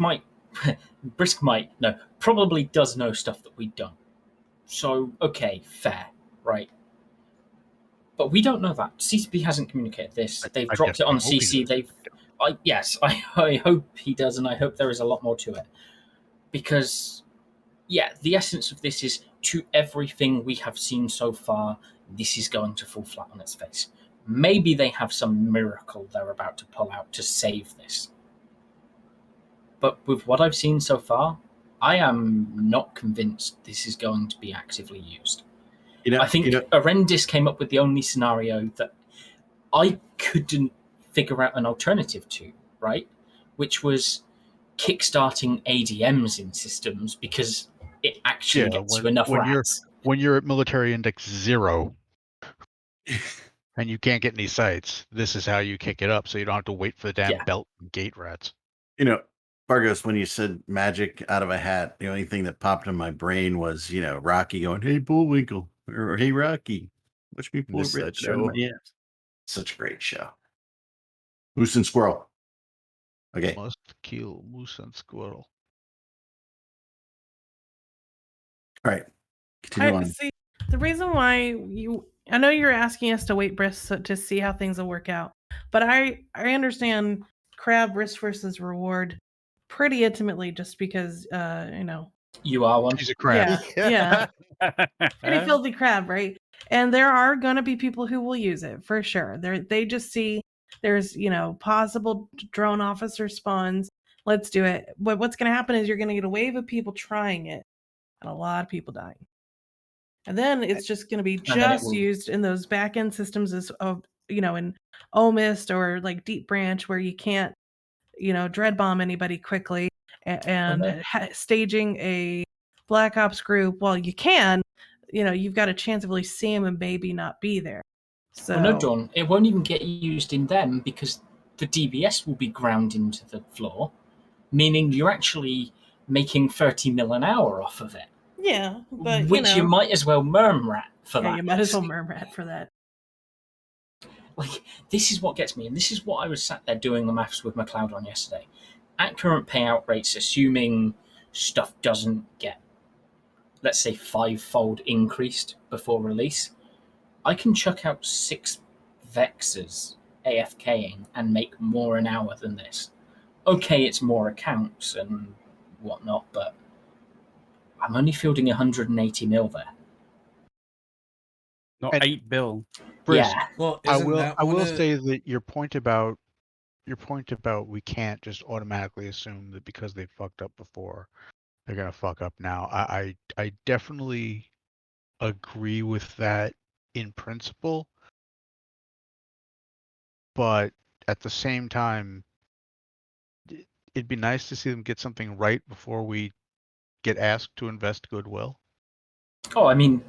I: probably does know stuff that we don't. So, okay, fair, right? But we don't know that. CCP hasn't communicated this. They've dropped it on CC. I hope he does, and I hope there is a lot more to it. Because, yeah, the essence of this is, to everything we have seen so far, this is going to fall flat on its face. Maybe they have some miracle they're about to pull out to save this. But with what I've seen so far, I am not convinced this is going to be actively used. I think Arendis came up with the only scenario that I couldn't figure out an alternative to, right? Which was kickstarting ADMs in systems because it actually gets you enough rats.
H: When you're at military index 0 and you can't get any sites, this is how you kick it up so you don't have to wait for the damn belt and gate rats.
G: Vargas, when you said magic out of a hat, the only thing that popped in my brain was, Rocky going, "Hey, Bullwinkle," or "Hey, Rocky, watch me pull that show." Yeah, such a great show. Moose and Squirrel. Okay.
H: Must kill moose and squirrel.
G: All right. Continue on.
B: See, the reason why I know you're asking us to wait, Brisk, to see how things will work out, but I understand crab risk versus reward pretty intimately, just because
I: you are one.
H: She's a crab.
B: Yeah. Pretty filthy crab, right? And there are going to be people who will use it for sure. They just see there's possible drone officer spawns. let's do it. But what's going to happen is you're going to get a wave of people trying it and a lot of people dying. And then it's just going to be just used in those back end systems as of, you know, in OMIST or like Deep Branch where you can't, you know, dread bomb anybody quickly and staging a Black Ops group. Well, you can, you know, you've got a chance of really seeing them and maybe not be there. So
I: well, no, Dawn, it won't even get used in them because the DBS will be ground into the floor, meaning you're actually making 30 mil an hour off of it.
B: Yeah, but
I: which you might as well murmrat for that.
B: You might as well murmrat for that.
I: Like, this is what gets me, and this is what I was sat there doing the maths with McLeod on yesterday. At current payout rates, assuming stuff doesn't get, let's say, 5-fold increased before release, I can chuck out 6 Vexers AFKing and make more an hour than this. Okay, it's more accounts and whatnot, but I'm only fielding 180 mil there.
A: Not 8 bill.
H: Brisk,
I: Yeah.
F: Well,
H: I will say that your point about we can't just automatically assume that because they fucked up before, they're gonna fuck up now. I definitely agree with that in principle, but at the same time, it'd be nice to see them get something right before we get asked to invest goodwill.
I: Oh, I mean,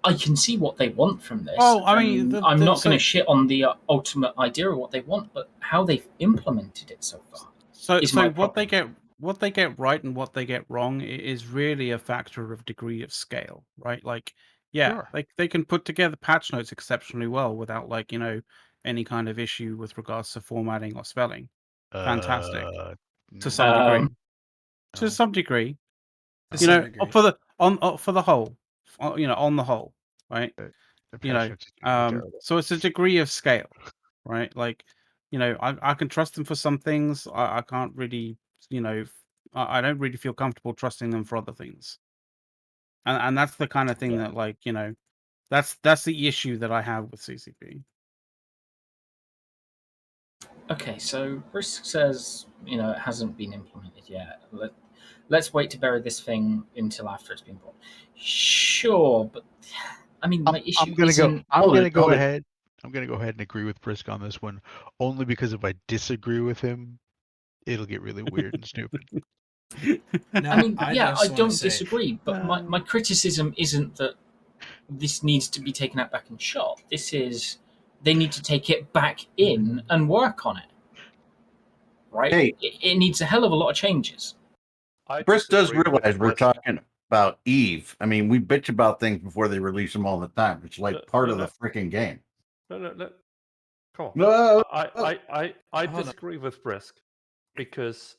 I: I can see what they want from this.
A: Oh, I mean,
I: I'm not going to shit on the ultimate idea of what they want, but how they've implemented it so far.
A: So what they get right and what they get wrong is really a factor of degree of scale, right? Like, yeah,
H: Sure.
A: they can put together patch notes exceptionally well without, like, you know, any kind of issue with regards to formatting or spelling. Fantastic. To some degree. To some degree. You know, for the whole, you know, on the whole, right? You know, so it's a degree of scale, right? Like, you know, I can trust them for some things. I can't really, you know, I don't really feel comfortable trusting them for other things. And that's the kind of thing that, like, you know, that's the issue that I have with CCP.
I: Okay, so Risk says, you know, it hasn't been implemented yet. Let's wait to bury this thing until after it's been bought. Sure, but I mean, my issue
H: I'm gonna
I: isn't...
H: go ahead and agree with Brisk on this one, only because if I disagree with him, it'll get really weird and stupid.
I: I mean, yeah, I don't disagree, but my criticism isn't that this needs to be taken out back and shot. This is, they need to take it back in and work on it. Right?
G: Hey.
I: It needs a hell of a lot of changes.
G: Brisk does realize we're talking about Eve. I mean, we bitch about things before they release them all the time. It's like part of the freaking game.
C: No. Come on.
G: No.
C: I disagree with Brisk because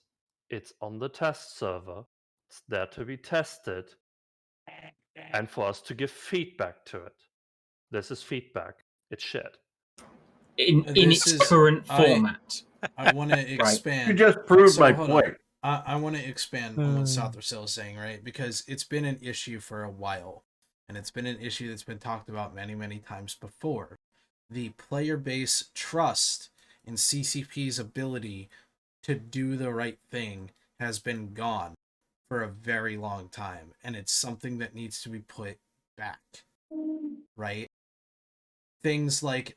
C: it's on the test server. It's there to be tested and for us to give feedback to it. This is feedback. It's shit.
I: In its current format.
F: I want to expand.
G: You just proved my point.
F: I want to expand on what Southersill is saying, right? Because it's been an issue for a while, and it's been an issue that's been talked about many, many times before. The player base trust in CCP's ability to do the right thing has been gone for a very long time, and it's something that needs to be put back, right? Things like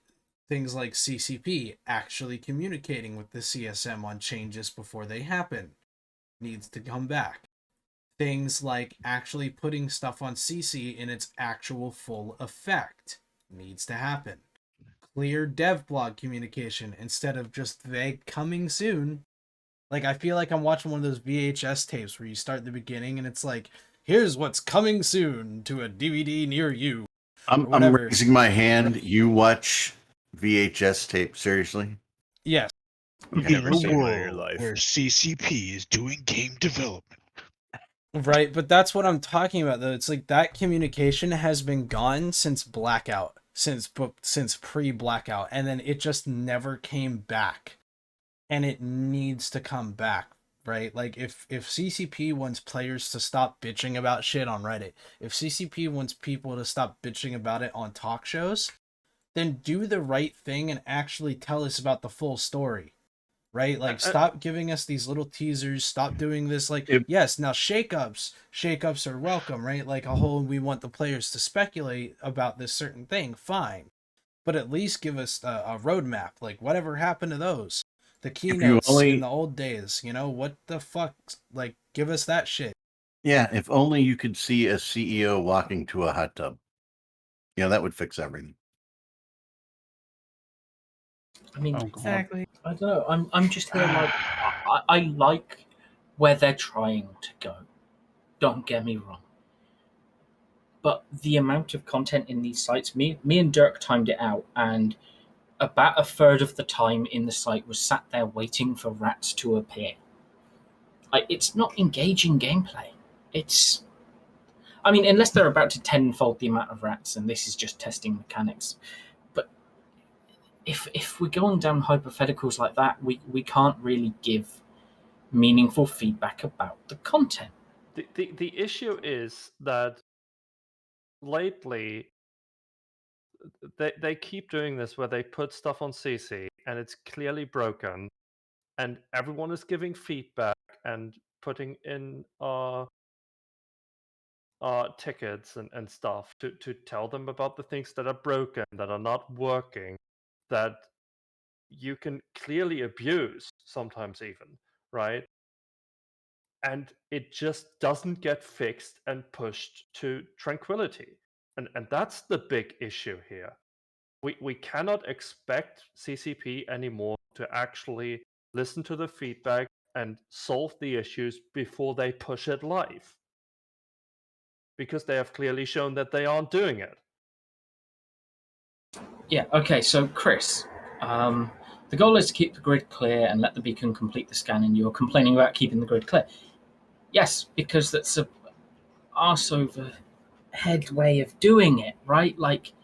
F: CCP actually communicating with the CSM on changes before they happen needs to come back. Things like actually putting stuff on CC in its actual full effect needs to happen. Clear dev blog communication instead of just vague coming soon. Like, I feel like I'm watching one of those VHS tapes where you start at the beginning and it's like, here's what's coming soon to a DVD near you.
G: I'm raising my hand. You watch VHS tape, seriously?
F: Yes.
H: In a world where CCP is doing game development.
F: Right, but that's what I'm talking about, though. It's like that communication has been gone since Blackout, since pre-Blackout, and then it just never came back. And it needs to come back, right? Like, if CCP wants players to stop bitching about shit on Reddit, if CCP wants people to stop bitching about it on talk shows, then do the right thing and actually tell us about the full story. right? Like, stop giving us these little teasers. Stop doing this. Like, yes, now shakeups are welcome, right? Like we want the players to speculate about this certain thing. Fine, but at least give us a roadmap. Like, whatever happened to those? The keynotes in the old days, what the fuck? Like, give us that shit.
G: Yeah, if only you could see a CEO walking to a hot tub. That would fix everything.
I: I mean,
B: Exactly.
I: I don't know. I'm just here like I like where they're trying to go. Don't get me wrong. But the amount of content in these sites, me and Dirk timed it out, and about a third of the time in the site was sat there waiting for rats to appear. It's not engaging gameplay. I mean, unless they're about to tenfold the amount of rats, and this is just testing mechanics. But if we're going down hypotheticals like that, we can't really give meaningful feedback about the content.
C: The issue is that lately they keep doing this where they put stuff on CC and it's clearly broken, and everyone is giving feedback and putting in tickets and stuff to tell them about the things that are broken, that are not working, that you can clearly abuse sometimes even, right? And it just doesn't get fixed and pushed to tranquility. And that's the big issue here. We cannot expect CCP anymore to actually listen to the feedback and solve the issues before they push it live. Because they have clearly shown that they aren't doing it.
I: Yeah, okay, so Chris, the goal is to keep the grid clear and let the beacon complete the scan, and you're complaining about keeping the grid clear. Yes, because that's a arse over head way of doing it, right? Like,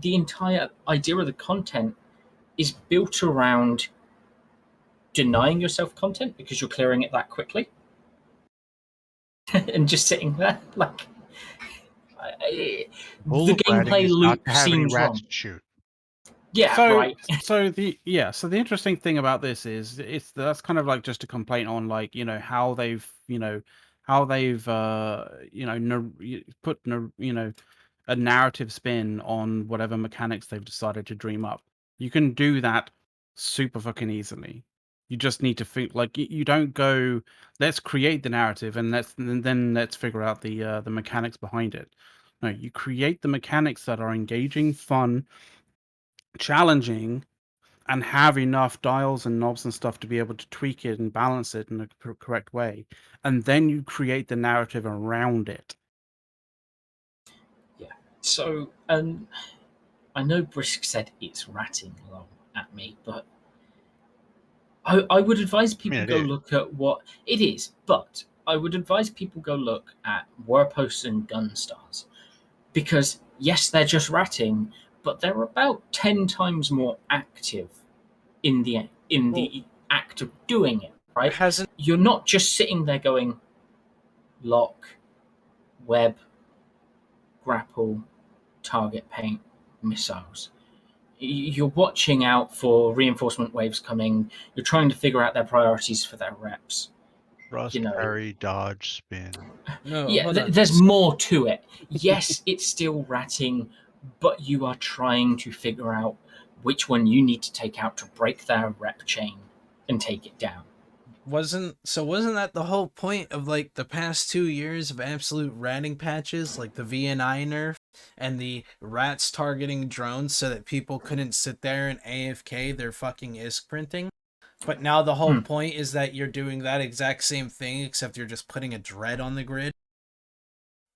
I: the entire idea of the content is built around denying yourself content because you're clearing it that quickly and just sitting there like the gameplay loop seems wrong.
H: Shoot.
I: Yeah, right.
A: So the interesting thing about this is that's kind of like just a complaint on like how they've put a narrative spin on whatever mechanics they've decided to dream up. You can do that super fucking easily. You just need to think like you don't go, let's create the narrative and then let's figure out the mechanics behind it. No, you create the mechanics that are engaging, fun, challenging, and have enough dials and knobs and stuff to be able to tweak it and balance it in a correct way, and then you create the narrative around it.
I: Yeah. So, I know Brisk said it's ratting along at me, but I would advise people go look at what it is. But I would advise people go look at Warposts and Gunstars, because yes, they're just ratting, but they're about 10 times more active in the act of doing it. Right? You're not just sitting there going lock, web, grapple, target paint, missiles. You're watching out for reinforcement waves coming. You're trying to figure out their priorities for their reps.
H: Thrust, parry, dodge, spin.
F: No,
I: yeah, there's more to it. Yes, it's still ratting, but you are trying to figure out which one you need to take out to break their rep chain and take it down.
F: Wasn't that the whole point of like the past 2 years of absolute ratting patches, like the VNI nerf and the rats targeting drones so that people couldn't sit there and AFK their fucking ISK printing? But now the whole point is that you're doing that exact same thing, except you're just putting a dread on the grid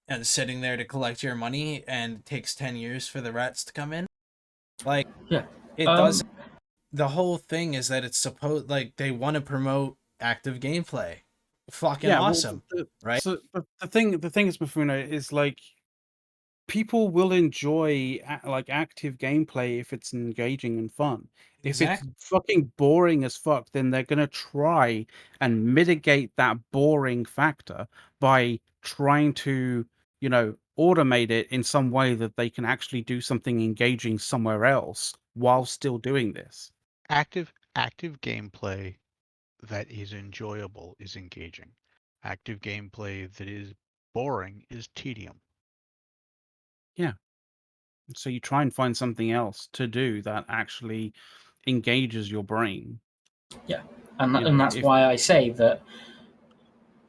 F: and sitting there to collect your money, and it takes 10 years for the rats to come in. Like,
I: yeah,
F: it doesn't. The whole thing is that it's supposed, like, they want to promote active gameplay. Fucking awesome, right?
A: So the thing is, Mifuna, is like people will enjoy like active gameplay if it's engaging and fun.
F: Exactly.
A: If it's fucking boring as fuck, then they're gonna try and mitigate that boring factor by trying to, automate it in some way that they can actually do something engaging somewhere else while still doing this.
H: Active active gameplay that is enjoyable is engaging. Active gameplay that is boring is tedium.
A: So you try and find something else to do that actually engages your brain.
I: Yeah, and
A: You know,
I: and that's
A: if
I: why I say that.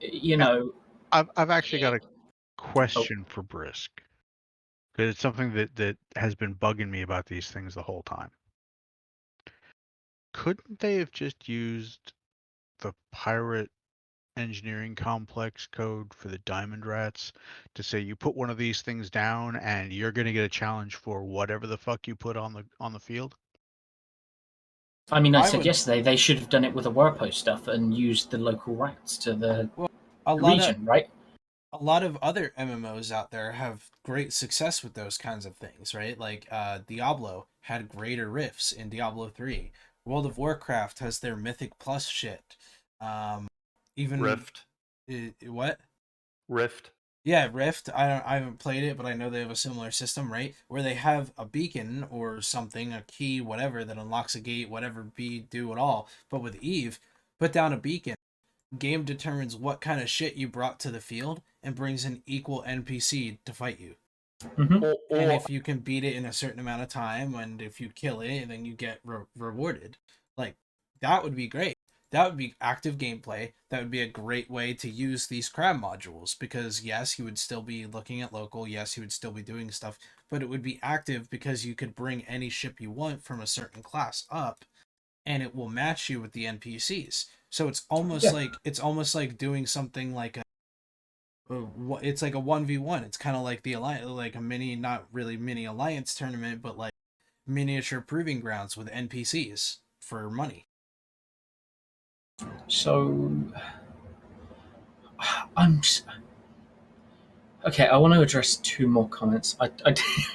I: You know,
H: I've actually got a question for Brisk, because it's something that has been bugging me about these things the whole time. Couldn't they have just used the pirate engineering complex code for the diamond rats to say you put one of these things down and you're going to get a challenge for whatever the fuck you put on the field?
I: I mean, I
F: I
I: said
F: would-
I: yesterday they should have done it with the WordPost stuff and used the local rats to the
F: a lot of
I: region, right?
F: a lot of other MMOs out there have great success with those kinds of things, right? Like Diablo had greater riffs in Diablo 3. World of Warcraft has their Mythic Plus shit. Even
C: Rift.
F: What?
C: Rift.
F: Yeah, Rift. I haven't played it, but I know they have a similar system, right? Where they have a beacon or something, a key, whatever, that unlocks a gate, whatever do it all. But with Eve, put down a beacon. Game determines what kind of shit you brought to the field and brings an equal NPC to fight you.
I: Mm-hmm.
F: And if you can beat it in a certain amount of time, and if you kill it, then you get rewarded. Like, that would be great. That would be active gameplay. That would be a great way to use these crab modules, because yes, you would still be looking at local, yes, you would still be doing stuff, but it would be active because you could bring any ship you want from a certain class up, and it will match you with the NPCs. So it's almost like doing something like it's like a 1v1. It's kind of like the alliance, like a mini, not really mini alliance tournament, but like miniature proving grounds with NPCs for money.
I: So okay. I want to address two more comments.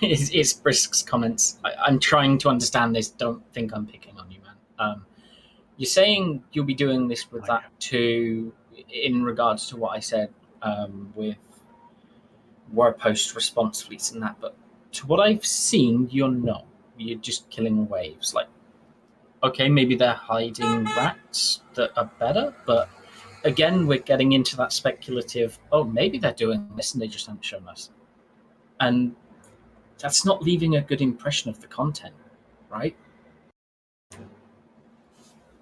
I: It's Brisk's comments. I'm trying to understand this. Don't think I'm picking on you, man. You're saying you'll be doing this with that too, in regards to what I said with WordPost response fleets and that. But to what I've seen, you're not. You're just killing waves. Like, okay, maybe they're hiding rats that are better, but again, we're getting into that speculative, oh, maybe they're doing this and they just haven't shown us. And that's not leaving a good impression of the content, right?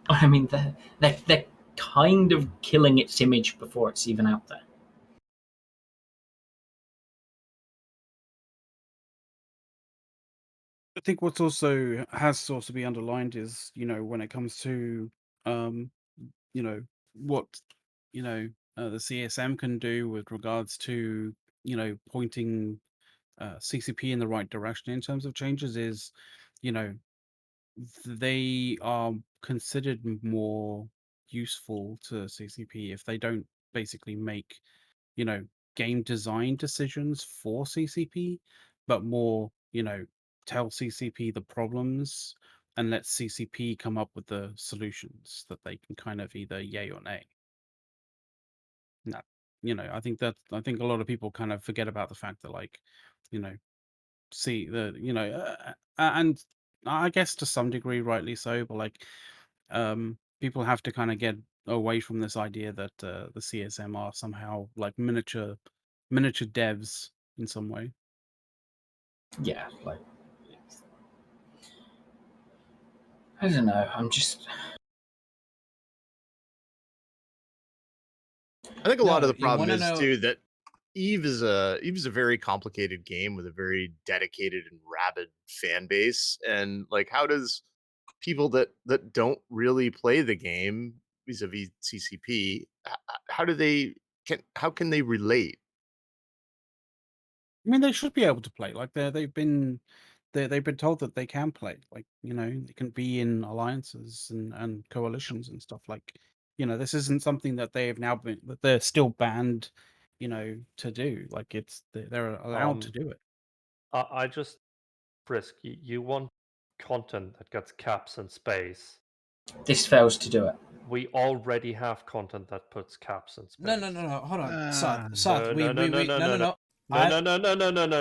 I: I mean, they're kind of killing its image before it's even out there.
A: I think what's also has to also be underlined is, when it comes to, you know, what, the CSM can do with regards to, pointing CCP in the right direction in terms of changes is, you know, they are considered more useful to CCP if they don't basically make, game design decisions for CCP, but more, tell CCP the problems and let CCP come up with the solutions that they can kind of either yay or nay. No, I think a lot of people kind of forget about the fact that, like, you know, see the, and I guess to some degree, rightly so, but like, people have to kind of get away from this idea that the CSM are somehow like miniature devs in some way.
I: Yeah, like, I don't know.
D: I think a lot of the
F: you
D: problem
F: wanna
D: is
F: know-
D: too that Eve is a very complicated game with a very dedicated and rabid fan base, and like, how does people that don't really play the game vis-a-vis CCP, how do they how can they relate?
A: I mean, they should be able to play. Like they've been told that they can play. Like, they can be in alliances and coalitions and stuff. Like, this isn't something that they have now been that they're still banned, to do. Like, they're allowed to do it.
C: I just, Frisk, you want content that gets caps and space.
I: This fails to do it.
C: We already have content that puts caps and space.
F: No. Hold on, Sath.
C: No,
F: we
C: no, no, no,
F: no.
C: No, no,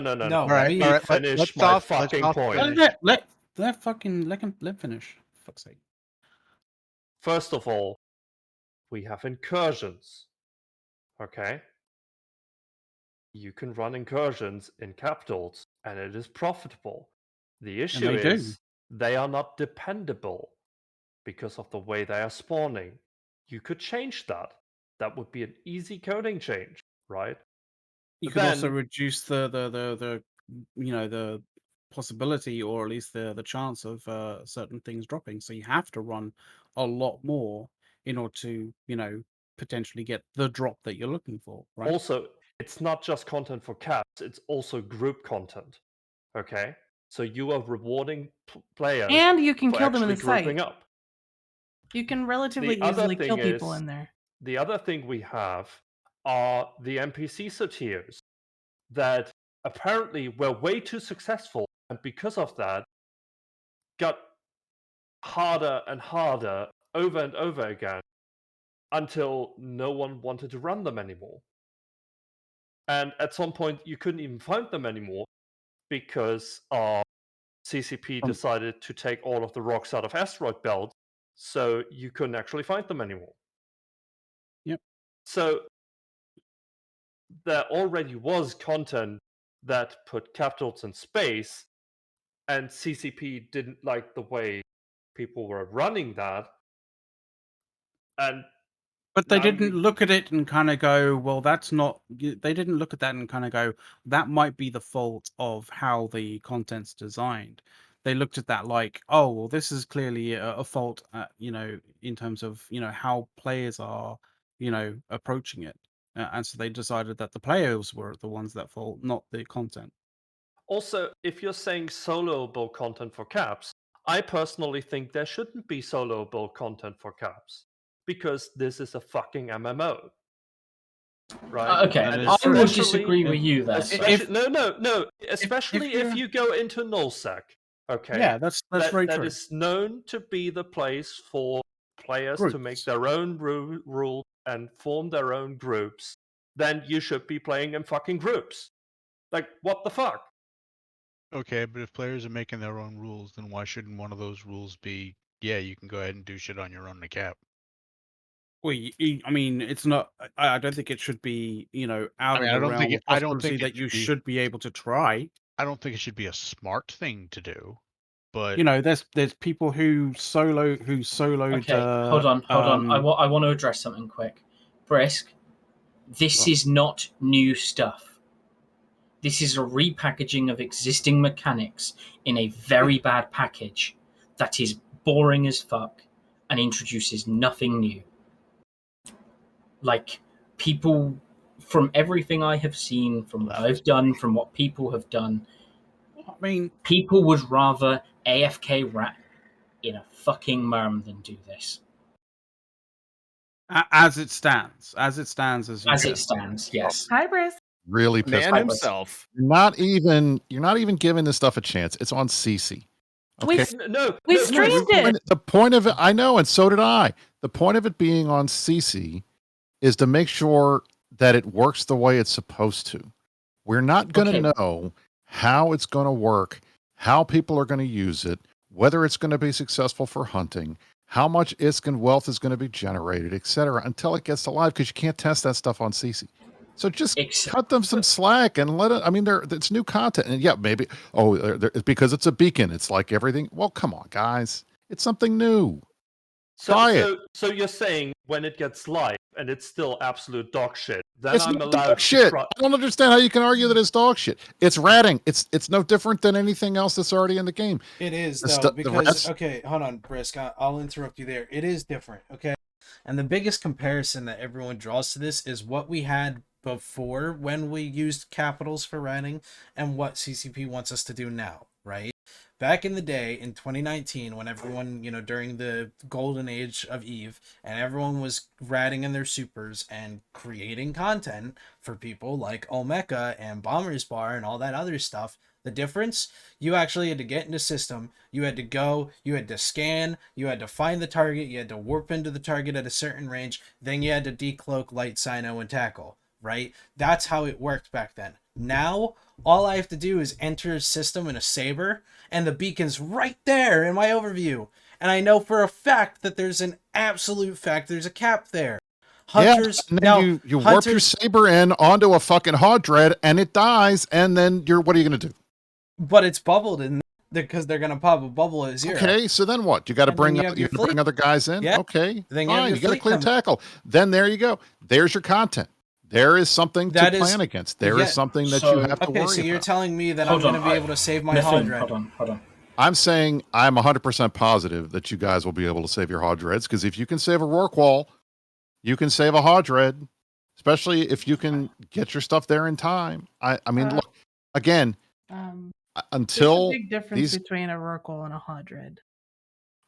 C: no.
F: No,
H: All right,
F: we-
H: all right.
C: Finish
H: Let's
C: my
H: stop. Let's
C: fucking
H: stop
C: point.
H: finish.
A: Let finish. Fuck's sake.
C: First of all, we have incursions. Okay? You can run incursions in capitals, and it is profitable. The issue
A: they do.
C: is they are not dependable because of the way they are spawning. You could change that. That would be an easy coding change, right?
A: You
C: But
A: could also
C: then
A: reduce the the possibility, or at least the chance of certain things dropping. So you have to run a lot more in order to potentially get the drop that you're looking for, right?
C: also, it's not just content for caps, it's also group content. Okay? So you are rewarding players
B: And you can
C: for
B: kill them in
C: actually
B: the site.
C: grouping up.
B: You can relatively
C: The other
B: easily
C: thing
B: kill people
C: is,
B: in there.
C: the other thing we have are the NPC sortiers that apparently were way too successful, and because of that, got harder and harder over and over again until no one wanted to run them anymore. And at some point, you couldn't even find them anymore because CCP decided to take all of the rocks out of Asteroid Belt, so you couldn't actually find them anymore.
A: Yep.
C: So there already was content that put capitals in space, and CCP didn't like the way people were running that. And
A: But they
C: now
A: didn't
C: you
A: look at it and kind of go, well, that's not. They didn't look at that and kind of go, that might be the fault of how the content's designed. They looked at that like, oh, well, this is clearly a fault, in terms of how players are, approaching it, and so they decided that the players were the ones that fault, not the content.
C: also, if you're saying soloable content for caps, I personally think there shouldn't be soloable content for caps because this is a fucking MMO, right?
I: Okay,
C: And
I: I will
C: especially,
I: disagree with you there. sir.
C: especially no, especially if
A: you're-
C: you go into nullsec, okay?
A: Yeah, that's very
C: that
A: true.
C: is known to be the place for players to make
A: Groups.
C: their own rules and form their own groups. Then you should be playing in fucking groups. Like, what the fuck?
H: Okay, but if players are making their own rules, then why shouldn't one of those rules be, yeah, you can go ahead and do shit on your own in the cap?
A: Well, I mean, it's not. I don't think it should be, out
H: I mean,
A: of
H: I
A: the
H: don't think
A: realm
H: it,
A: of
H: I don't
A: possibility
H: think it
A: that you
H: should be,
A: should be able to try.
H: I don't think it should be a smart thing to do, but
A: There's people who soloed.
I: Okay, hold on. I want to address something quick. Brisk, this
A: What?
I: is not new stuff. This is a repackaging of existing mechanics in a very bad package that is boring as fuck and introduces nothing new. Like, people, from everything I have seen, from what I've done, from what people have done,
A: I mean,
I: people would rather AFK rat in a fucking merm than do this.
A: as it stands, as you
I: As
A: said.
I: it stands, yes.
B: Hi, Briss.
J: Really pissed
D: Man
J: off.
D: himself.
J: You're not even giving this stuff a chance. It's on CC.
B: We
J: Okay.
B: we streamed it.
J: The point of it, I know, and so did I. The point of it being on CC is to make sure that it works the way it's supposed to. We're not going to know how it's going to work, how people are going to use it, whether it's going to be successful for hunting, how much wealth is going to be generated, etc., until it gets to live, because you can't test that stuff on CC. So just cut them some slack and let it. I mean, it's new content, and yeah, maybe because it's a beacon. It's like everything. Well, come on, guys, it's something new. Try it.
C: So you're saying when it gets live and it's still absolute dog shit, then
J: It's
C: I'm
J: not
C: allowed
J: dog
C: to
J: shit.
C: try.
J: I don't understand how you can argue that it's dog shit. It's ratting. It's no different than anything else that's already in the game.
F: It is,
J: The
F: though,
J: stu- the
F: because,
J: rats-
F: okay, hold on, Brisk, I'll interrupt you there. It is different, okay? And the biggest comparison that everyone draws to this is what we had before when we used capitals for ratting and what CCP wants us to do now, right? Back in the day, in 2019, when everyone, during the golden age of EVE, and everyone was ratting in their supers and creating content for people like Olmeca and Bomber's Bar and all that other stuff, the difference, you actually had to get into system, you had to go, you had to scan, you had to find the target, you had to warp into the target at a certain range, then you had to decloak, light, sino, and tackle, right? That's how it worked back then. Now, all I have to do is enter a system in a saber, and the beacon's right there in my overview. And I know for a fact that there's an absolute fact there's a cap there.
J: Yeah,
F: Hunters
J: and then
F: now
J: you warp your saber in onto a fucking hard dread and it dies, and then what are you gonna do?
F: but it's bubbled in because they're gonna pop a bubble at 0.
J: Okay, so then what? You got to
F: And then
J: bring
F: you have your
J: bring
F: fleet.
J: other guys in.
F: Yeah.
J: Okay,
F: Then you have
J: fine.
F: your
J: You got to
F: fleet
J: clear
F: coming.
J: tackle. Then there you go. There's your content. There is something
F: That
J: to
F: is-
J: plan against. There is
F: yeah,
J: something that
I: so-
J: you have to
F: Okay,
J: worry
F: so you're
J: about.
F: telling me that
I: Hold
F: I'm going
I: on,
F: to be able to save my
I: Mifflin,
F: hard dread.
I: hold on.
J: I'm saying I'm 100% positive that you guys will be able to save your hard dreads, because if you can save a Rourke wall, you can save a hard dread, especially if you can get your stuff there in time. I mean, look, again, until
B: there's a big difference
J: these
B: between a Rorqual and a Hodred.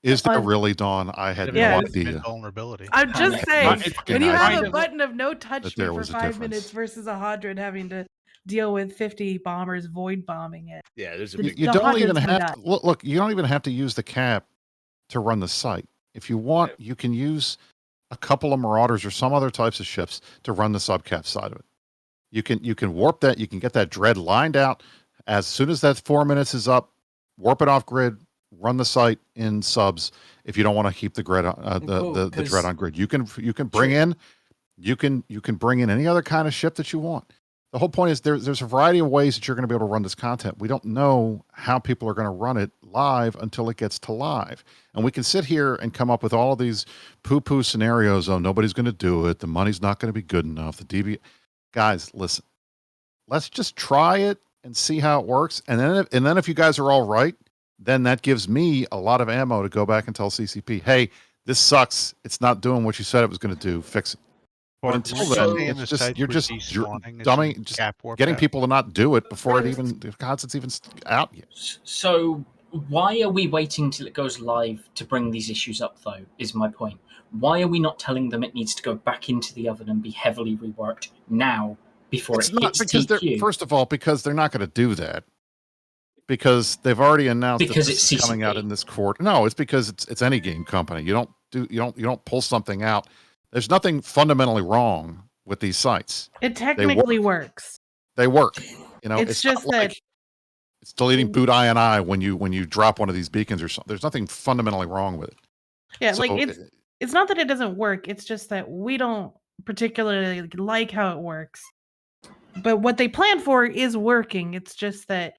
J: is there really, Dawn? I had no idea
H: Vulnerability.
B: I'm just
A: Not-
B: saying,
A: it's
B: when you
A: kind
B: have a
A: of-
B: button of no touch
J: that
B: me
J: there
B: for
J: was a
B: 5
J: difference.
B: minutes versus a Hodred having to deal with 50 bombers void bombing it.
D: Yeah, there's a
B: The-
D: big
J: You
B: the
J: don't
B: Hodred's
J: even
B: gonna
J: have
B: die.
J: to, look, you don't even have to use the cap to run the site. If you want, you can use a couple of Marauders or some other types of ships to run the subcap side of it. You can warp that, you can get that dread lined out. As soon as that 4 minutes is up, warp it off grid, run the site in subs. If you don't want to keep the grid the dread on grid, you can bring in you can bring in any other kind of ship that you want. The whole point is there's a variety of ways that you're going to be able to run this content. We don't know how people are going to run it live until it gets to live. And we can sit here and come up with all of these poo-poo scenarios. Oh, nobody's going to do it. The money's not going to be good enough. The DB guys, listen, let's just try it and see how it works. And then if you guys are all right, then that gives me a lot of ammo to go back and tell CCP, hey, this sucks. It's not doing what you said it was going to do. Fix it. But until then, it's just you're dumbing, just getting people to not do it before the content's even out yet.
I: So why are we waiting till it goes live to bring these issues up, though, is my point. Why are we not telling them it needs to go back into the oven and be heavily reworked now before
J: It's
I: it
J: not
I: hits
J: because
I: TQ?
J: first of all, because they're not going to do that. Because they've already announced
I: Because
J: that
I: it's
J: this is coming out
I: CCP.
J: in this quarter. No, it's because it's any game company. You don't pull something out. There's nothing fundamentally wrong with these sites.
B: It technically works.
J: They work. You know,
B: It's just
J: not like it's deleting boot INI when you drop one of these beacons or something. There's nothing fundamentally wrong with it.
B: Yeah,
J: So,
B: like it's not that it doesn't work. It's just that we don't particularly like how it works. But what they plan for is working. It's just that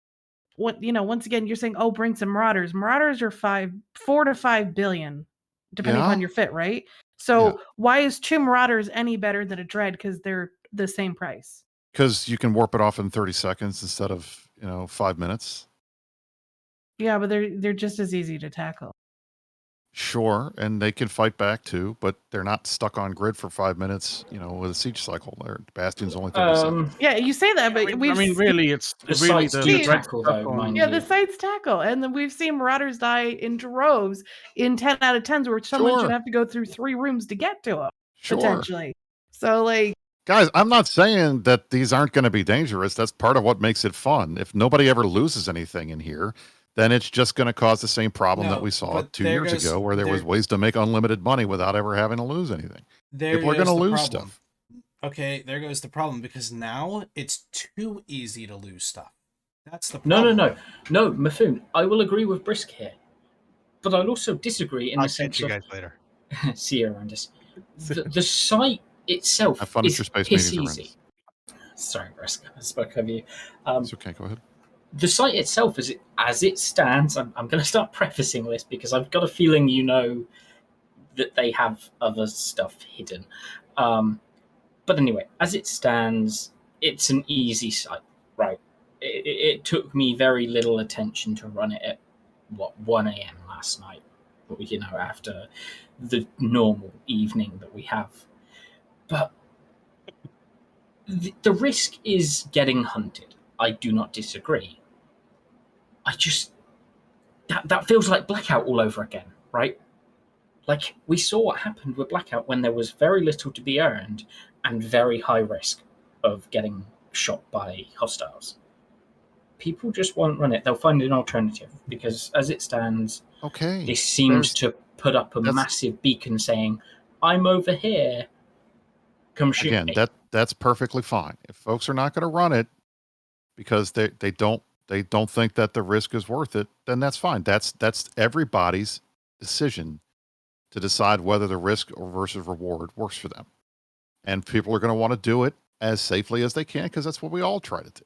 B: once again, you're saying, oh, bring some Marauders. Marauders are 4 to 5 billion, depending upon your fit, right? So why is 2 Marauders any better than a Dread? Because they're the same price.
J: Because you can warp it off in 30 seconds instead of 5 minutes.
B: Yeah, but they're just as easy to tackle.
J: Sure, and they can fight back too, but they're not stuck on grid for 5 minutes, with a siege cycle. Their Bastion's only 30 seconds.
B: Yeah, you say that, but
A: really, it's
I: the
A: really
I: sites do
A: dread
I: tackle,
A: stuff
I: though,
A: on-
I: mind
B: yeah,
I: you.
B: the sites tackle, and then we've seen Marauders die in droves in 10 out of 10s, where someone should have to go through 3 rooms to get to them, potentially. So,
J: Guys, I'm not saying that these aren't going to be dangerous. That's part of what makes it fun. If nobody ever loses anything in here, then it's just going to cause the same problem that we saw 2 years ago, where there was ways to make unlimited money without ever having to lose anything. People are going to lose stuff.
F: Okay, there goes the problem, because now it's too easy to lose stuff. That's the problem.
I: No, Mifune, I will agree with Brisk here, but I'll also disagree in the sense
H: you
I: of...
H: guys later.
I: See you around us. The site itself
J: Have fun at
I: is
J: your space
I: piss
J: meetings,
I: easy. Sorry, Brisk, I spoke over you.
J: It's okay, go ahead.
I: The site itself, as it stands, I'm going to start prefacing this because I've got a feeling that they have other stuff hidden. But anyway, as it stands, it's an easy site, right? It took me very little attention to run it at, 1 a.m. last night, after the normal evening that we have. But the risk is getting hunted. I do not disagree. That feels like Blackout all over again, right? Like, we saw what happened with Blackout when there was very little to be earned and very high risk of getting shot by hostiles. People just won't run it. They'll find an alternative, because as it stands, this seems to put up a massive beacon saying, I'm over here, come shoot me.
J: That's perfectly fine. If folks are not going to run it because they don't think that the risk is worth it, then that's fine. That's everybody's decision to decide whether the risk or versus reward works for them. And people are going to want to do it as safely as they can because that's what we all try to do.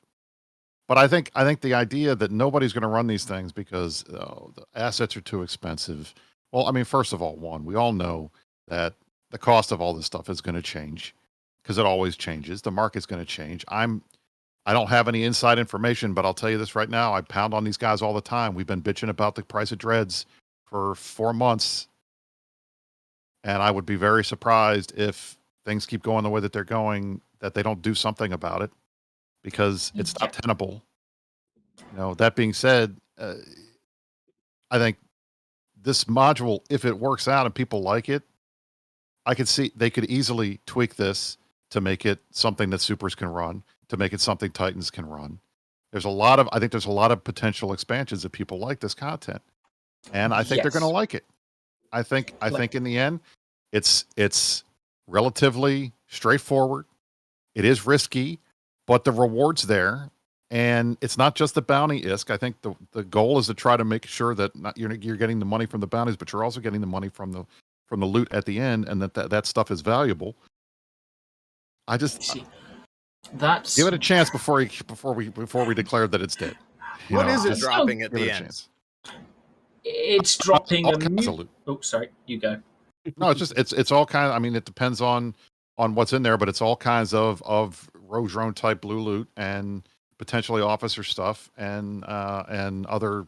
J: But I think the idea that nobody's going to run these things because the assets are too expensive. Well, I mean, first of all, we all know that the cost of all this stuff is going to change because it always changes. The market's going to change. I don't have any inside information, but I'll tell you this right now. I pound on these guys all the time. We've been bitching about the price of dreads for 4 months. And I would be very surprised if things keep going the way that they're going, that they don't do something about it because it's not tenable. That being said, I think this module, if it works out and people like it, I could see they could easily tweak this to make it something that supers can run, to make it something Titans can run. I think there's a lot of potential expansions if people like this content. And I think they're going to like it. I think in the end, it's relatively straightforward. It is risky, but the reward's there. And it's not just the bounty ISK. I think the goal is to try to make sure that you're getting the money from the bounties, but you're also getting the money from the loot at the end, and that stuff is valuable. I just give it a chance before we declare that it's dead.
D: What is it dropping at the end?
I: It's dropping
J: all kinds of loot.
I: Oh, sorry, you go.
J: No, it's all kind of. I mean, it depends on what's in there, but it's all kinds of rogue drone type blue loot and potentially officer stuff and other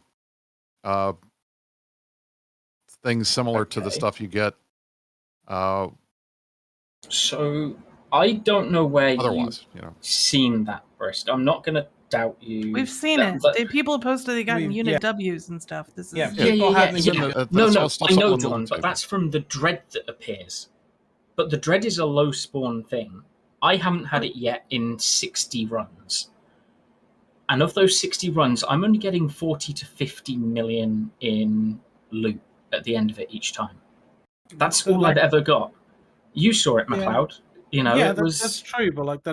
J: things similar to the stuff you get.
I: So I don't know where
J: otherwise,
I: you've seen that, Brist. I'm not going to doubt you.
B: We've seen it. People have posted they got unit W's and stuff. This is
I: Yeah.
J: No,
I: I know, John, but that's from the dread that appears. But the dread is a low spawn thing. I haven't had it yet in 60 runs. And of those 60 runs, I'm only getting 40 to 50 million in loot at the end of it each time. That's all I've ever got. You saw it, McLeod.
A: That's true. But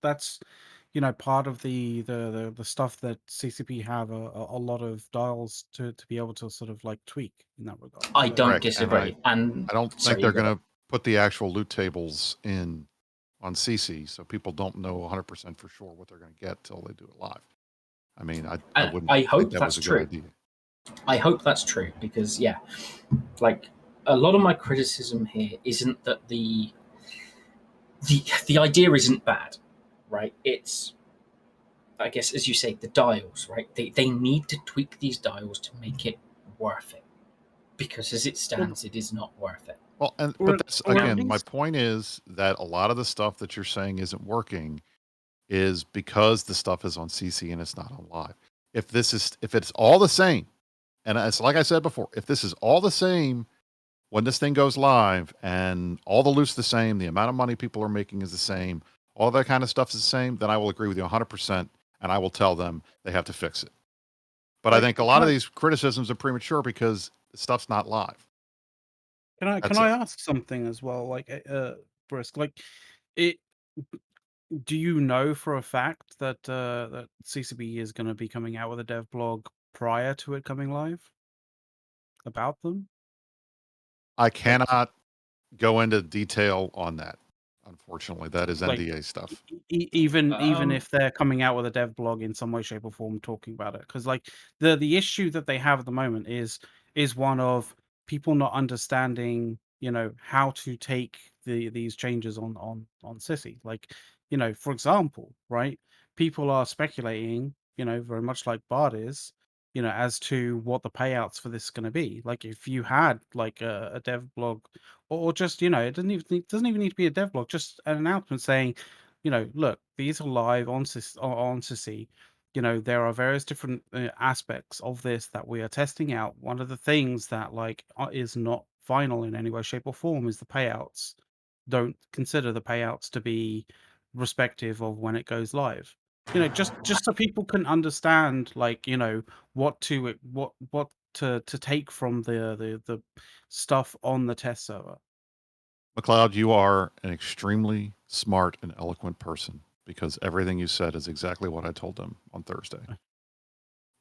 A: that's part of the stuff that CCP have a lot of dials to be able to sort of tweak in that regard.
I: I don't disagree.
J: And I don't think they're going to put the actual loot tables in on CC, so people don't know 100% for sure what they're going to get till they do it live. I mean, I wouldn't.
I: I hope
J: that
I: that's
J: was a
I: true.
J: good idea.
I: I hope that's true because a lot of my criticism here isn't that the idea isn't bad, right? It's, I guess, as you say, the dials, right? They need to tweak these dials to make it worth it, because as it stands, it is not worth it.
J: Well, but that's, again, my point is that a lot of the stuff that you're saying isn't working is because the stuff is on CC and it's not on live. If it's all the same, and it's like I said before, if this is all the same when this thing goes live and all the loot's the same, the amount of money people are making is the same, all that kind of stuff is the same, then I will agree with you 100%, and I will tell them they have to fix it. But I think a lot of these criticisms are premature because the stuff's not live.
A: Can I ask something as well, Brisk? Do you know for a fact that that CCB is going to be coming out with a dev blog prior to it coming live about them?
J: I cannot go into detail on that. Unfortunately, that is NDA stuff.
A: Even if they're coming out with a dev blog in some way, shape, or form talking about it, because the issue that they have at the moment is one of people not understanding, how to take these changes on Sissy. For example, right? People are speculating, very much like Bard is, as to what the payouts for this is going to be. If you had a dev blog, or just, it doesn't even need to be a dev blog, just an announcement saying, look, these are live on Sissy. There are various different aspects of this that we are testing out. One of the things that is not final in any way, shape, or form is the payouts. Don't consider the payouts to be respective of when it goes live. Just so people can understand, what to take from the stuff on the test server.
J: McLeod, you are an extremely smart and eloquent person, because everything you said is exactly what I told them on Thursday.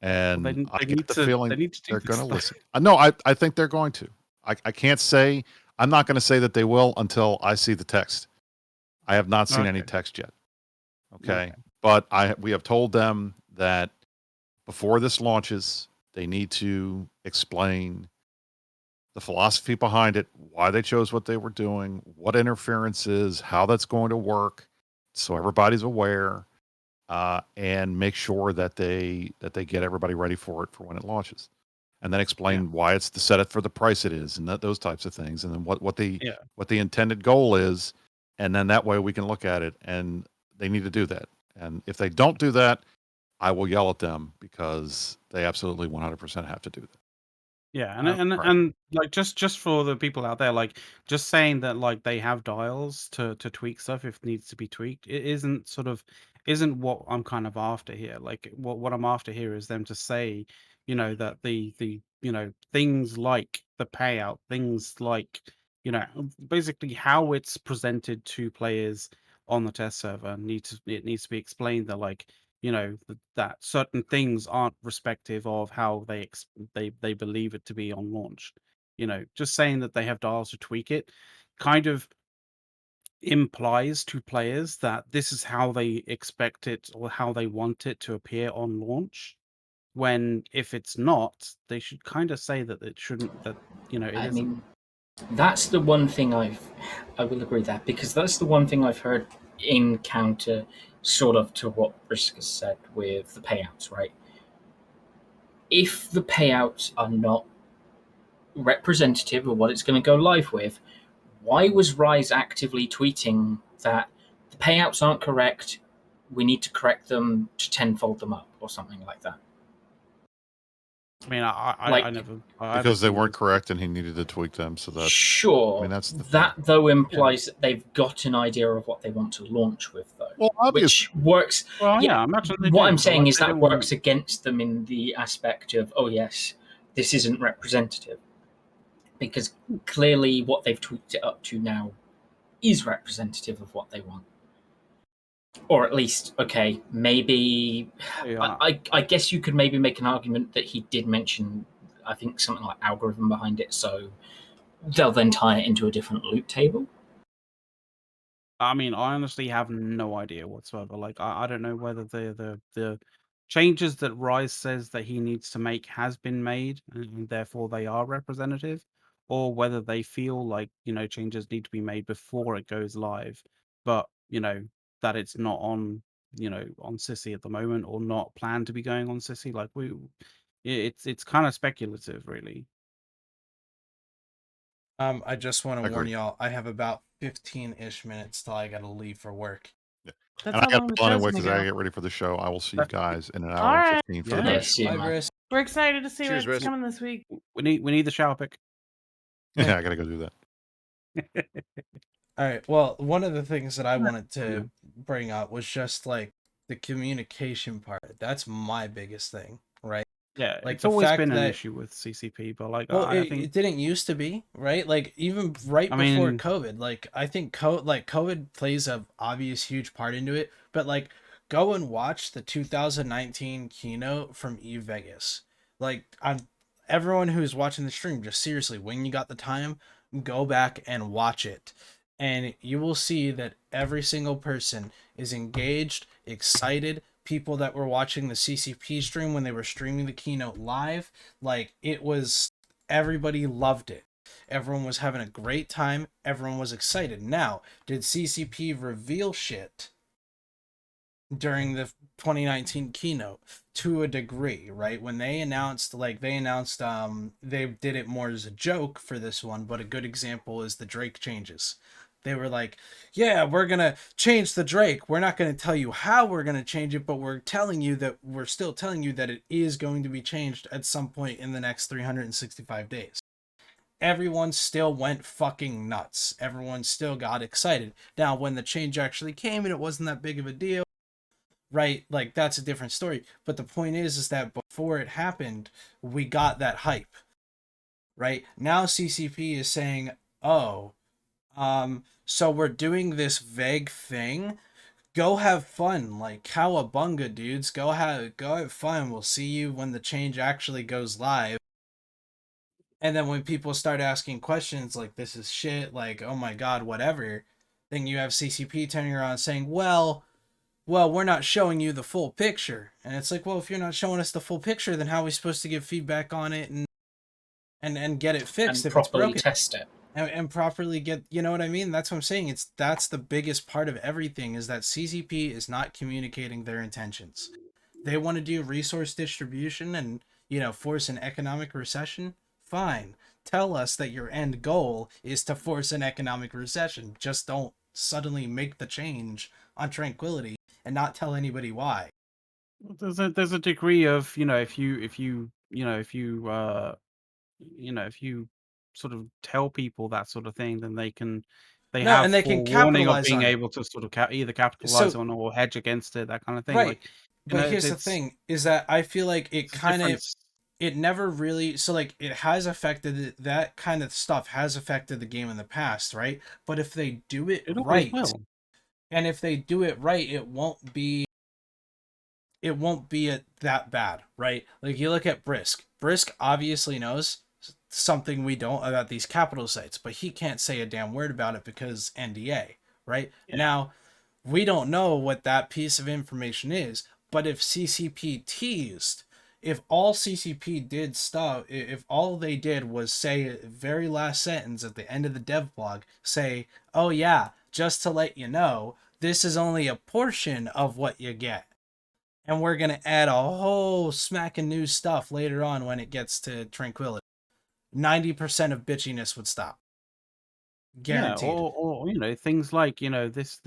J: And I get the feeling they're going to listen. No, I think they're going to. I can't say. I'm not going to say that they will until I see the text. I have not seen any
A: Okay.
J: text yet. Okay. But we have told them that before this launches, they need to explain the philosophy behind it, why they chose what they were doing, what interference is, how that's going to work, so everybody's aware, and make sure that they get everybody ready for it for when it launches, and then explain why it's set it for the price it is, and those types of things, and then what the intended goal is, and then that way we can look at it, and they need to do that. And if they don't do that, I will yell at them because they absolutely 100% have to do that.
A: Yeah, and
J: Right.
A: and like just for the people out there, like just saying that like they have dials to tweak stuff if it needs to be tweaked, it isn't what I'm kind of after here. Like what I'm after here is them to say, that the things like the payout, things like basically how it's presented to players on the test server it needs to be explained that like that certain things aren't respective of how they believe it to be on launch. Just saying that they have dials to tweak it kind of implies to players that this is how they expect it or how they want it to appear on launch. When if it's not, they should kind of say that it shouldn't. That it
I: I
A: isn't.
I: mean, that's the one thing I will agree that, because that's the one thing I've heard in counter sort of to what Brisk has said with the payouts, right? If the payouts are not representative of what it's going to go live with, why was Rise actively tweeting that the payouts aren't correct, we need to correct them to tenfold them up or something like that?
A: I mean, I
I: Like,
A: never I haven't
J: Because they
A: seen
J: weren't
A: those.
J: correct and he needed to tweak them. So that's,
I: sure,
J: I mean, that's the
I: that
J: thing.
I: though implies that they've got an idea of what they want to launch with, though.
J: Well, obviously.
I: Which works.
A: Well,
I: Yeah,
A: I imagine they
I: what
A: do,
I: I'm
A: but,
I: saying
A: like,
I: is
A: they
I: that
A: don't
I: works
A: want-
I: against them in the aspect of, oh yes, this isn't representative, because clearly what they've tweaked it up to now is representative of what they want. Or at least, okay, maybe
A: Yeah.
I: I guess you could maybe make an argument that he did mention, I think, something like algorithm behind it, so they'll then tie it into a different loot table.
A: I mean, I honestly have no idea whatsoever. Like, I don't know whether the changes that Rise says that he needs to make has been made, and therefore they are representative, or whether they feel like changes need to be made before it goes live, but that it's not on on Sissy at the moment, or not planned to be going on Sissy. Like it's kind of speculative, really.
F: I just want to warn
J: Agreed.
F: y'all, I have about 15-ish minutes till I gotta leave for work.
J: Yeah.
B: That's
J: And
B: how
J: I got
B: long
J: to
B: the
J: go anyway
B: show's
J: because
B: gonna
J: I
B: go.
J: gotta get ready for the show. I will see you
A: That's-
J: guys in an
B: All
J: hour and
B: right.
J: 15 for
A: Yeah.
J: the
I: Yeah,
J: news.
I: see you,
F: Bye,
I: man.
F: Brisk.
B: We're excited to see
D: Cheers,
B: what's
D: Riz.
B: coming this week.
A: We need the shower pick.
J: Yeah, I got to go do that.
F: All right. Well, one of the things that I wanted
A: Yeah.
F: to bring up was just like the communication part. That's my biggest thing, right?
A: Yeah,
F: Like
A: it's
F: the
A: always
F: fact
A: been an
F: that,
A: issue with CCP, but like
F: well,
A: I
F: it
A: think
F: didn't used to be, right? Like even right
A: I
F: before
A: mean-
F: COVID, like I think COVID plays a obvious huge part into it. But like, go and watch the 2019 keynote from Eve Vegas. Like, everyone who's watching the stream, just seriously, when you got the time, go back and watch it, and you will see that every single person is engaged, excited. People that were watching the CCP stream when they were streaming the keynote live, like it was, everybody loved it. Everyone was having a great time. Everyone was excited. Now, did CCP reveal shit during the 2019 keynote? To a degree, right? When they announced, they did it more as a joke for this one, but a good example is the Drake changes. They were like, yeah, we're gonna change the Drake. We're not gonna tell you how we're gonna change it, but we're still telling you that it is going to be changed at some point in the next 365 days. Everyone still went fucking nuts. Everyone still got excited. Now, when the change actually came and it wasn't that big of a deal, right? Like, that's a different story. But the point is that before it happened, we got that hype, right? Now CCP is saying, oh, so we're doing this vague thing. Go have fun, like cowabunga, dudes. Go have fun. We'll see you when the change actually goes live. And then when people start asking questions like this is shit, like oh my god, whatever, then you have CCP turning around saying, well, we're not showing you the full picture. And it's like, well, if you're not showing us the full picture, then how are we supposed to give feedback on it and get it fixed
I: And
F: if it's
I: properly
F: broken?
I: test it.
F: And properly get, you know what I mean? That's what I'm saying. That's the biggest part of everything, is that CCP is not communicating their intentions. They want to do resource distribution and, force an economic recession. Fine. Tell us that your end goal is to force an economic recession. Just don't suddenly make the change on tranquility and not tell anybody why.
A: There's a degree of, if you sort of tell people that sort of thing, then they
F: No,
A: have
F: and they can
A: forewarning of
F: capitalize
A: being
F: on it.
A: able to sort of either capitalize
F: So,
A: on or hedge against it, that kind of thing.
F: right.
A: Like,
F: But here's the
A: it's
F: thing, is that I feel like it
A: a
F: kind of,
A: difference.
F: it never really, so like it has affected, that kind of stuff has affected the game in the past, right? But if they do it
A: It always
F: right,
A: will.
F: and if they do it right, it won't be that bad, right? Like you look at Brisk. Brisk obviously knows something we don't about these capital sites, but he can't say a damn word about it because NDA, right?
A: Yeah.
F: Now, we don't know what that piece of information is, but if CCP teased, if all CCP did stuff, if all they did was say very last sentence at the end of the dev blog, say, oh yeah, just to let you know, this is only a portion of what you get. And we're going to add a whole smack of new stuff later on when it gets to tranquility. 90% of bitchiness would stop. Guaranteed.
A: Yeah, or things like, this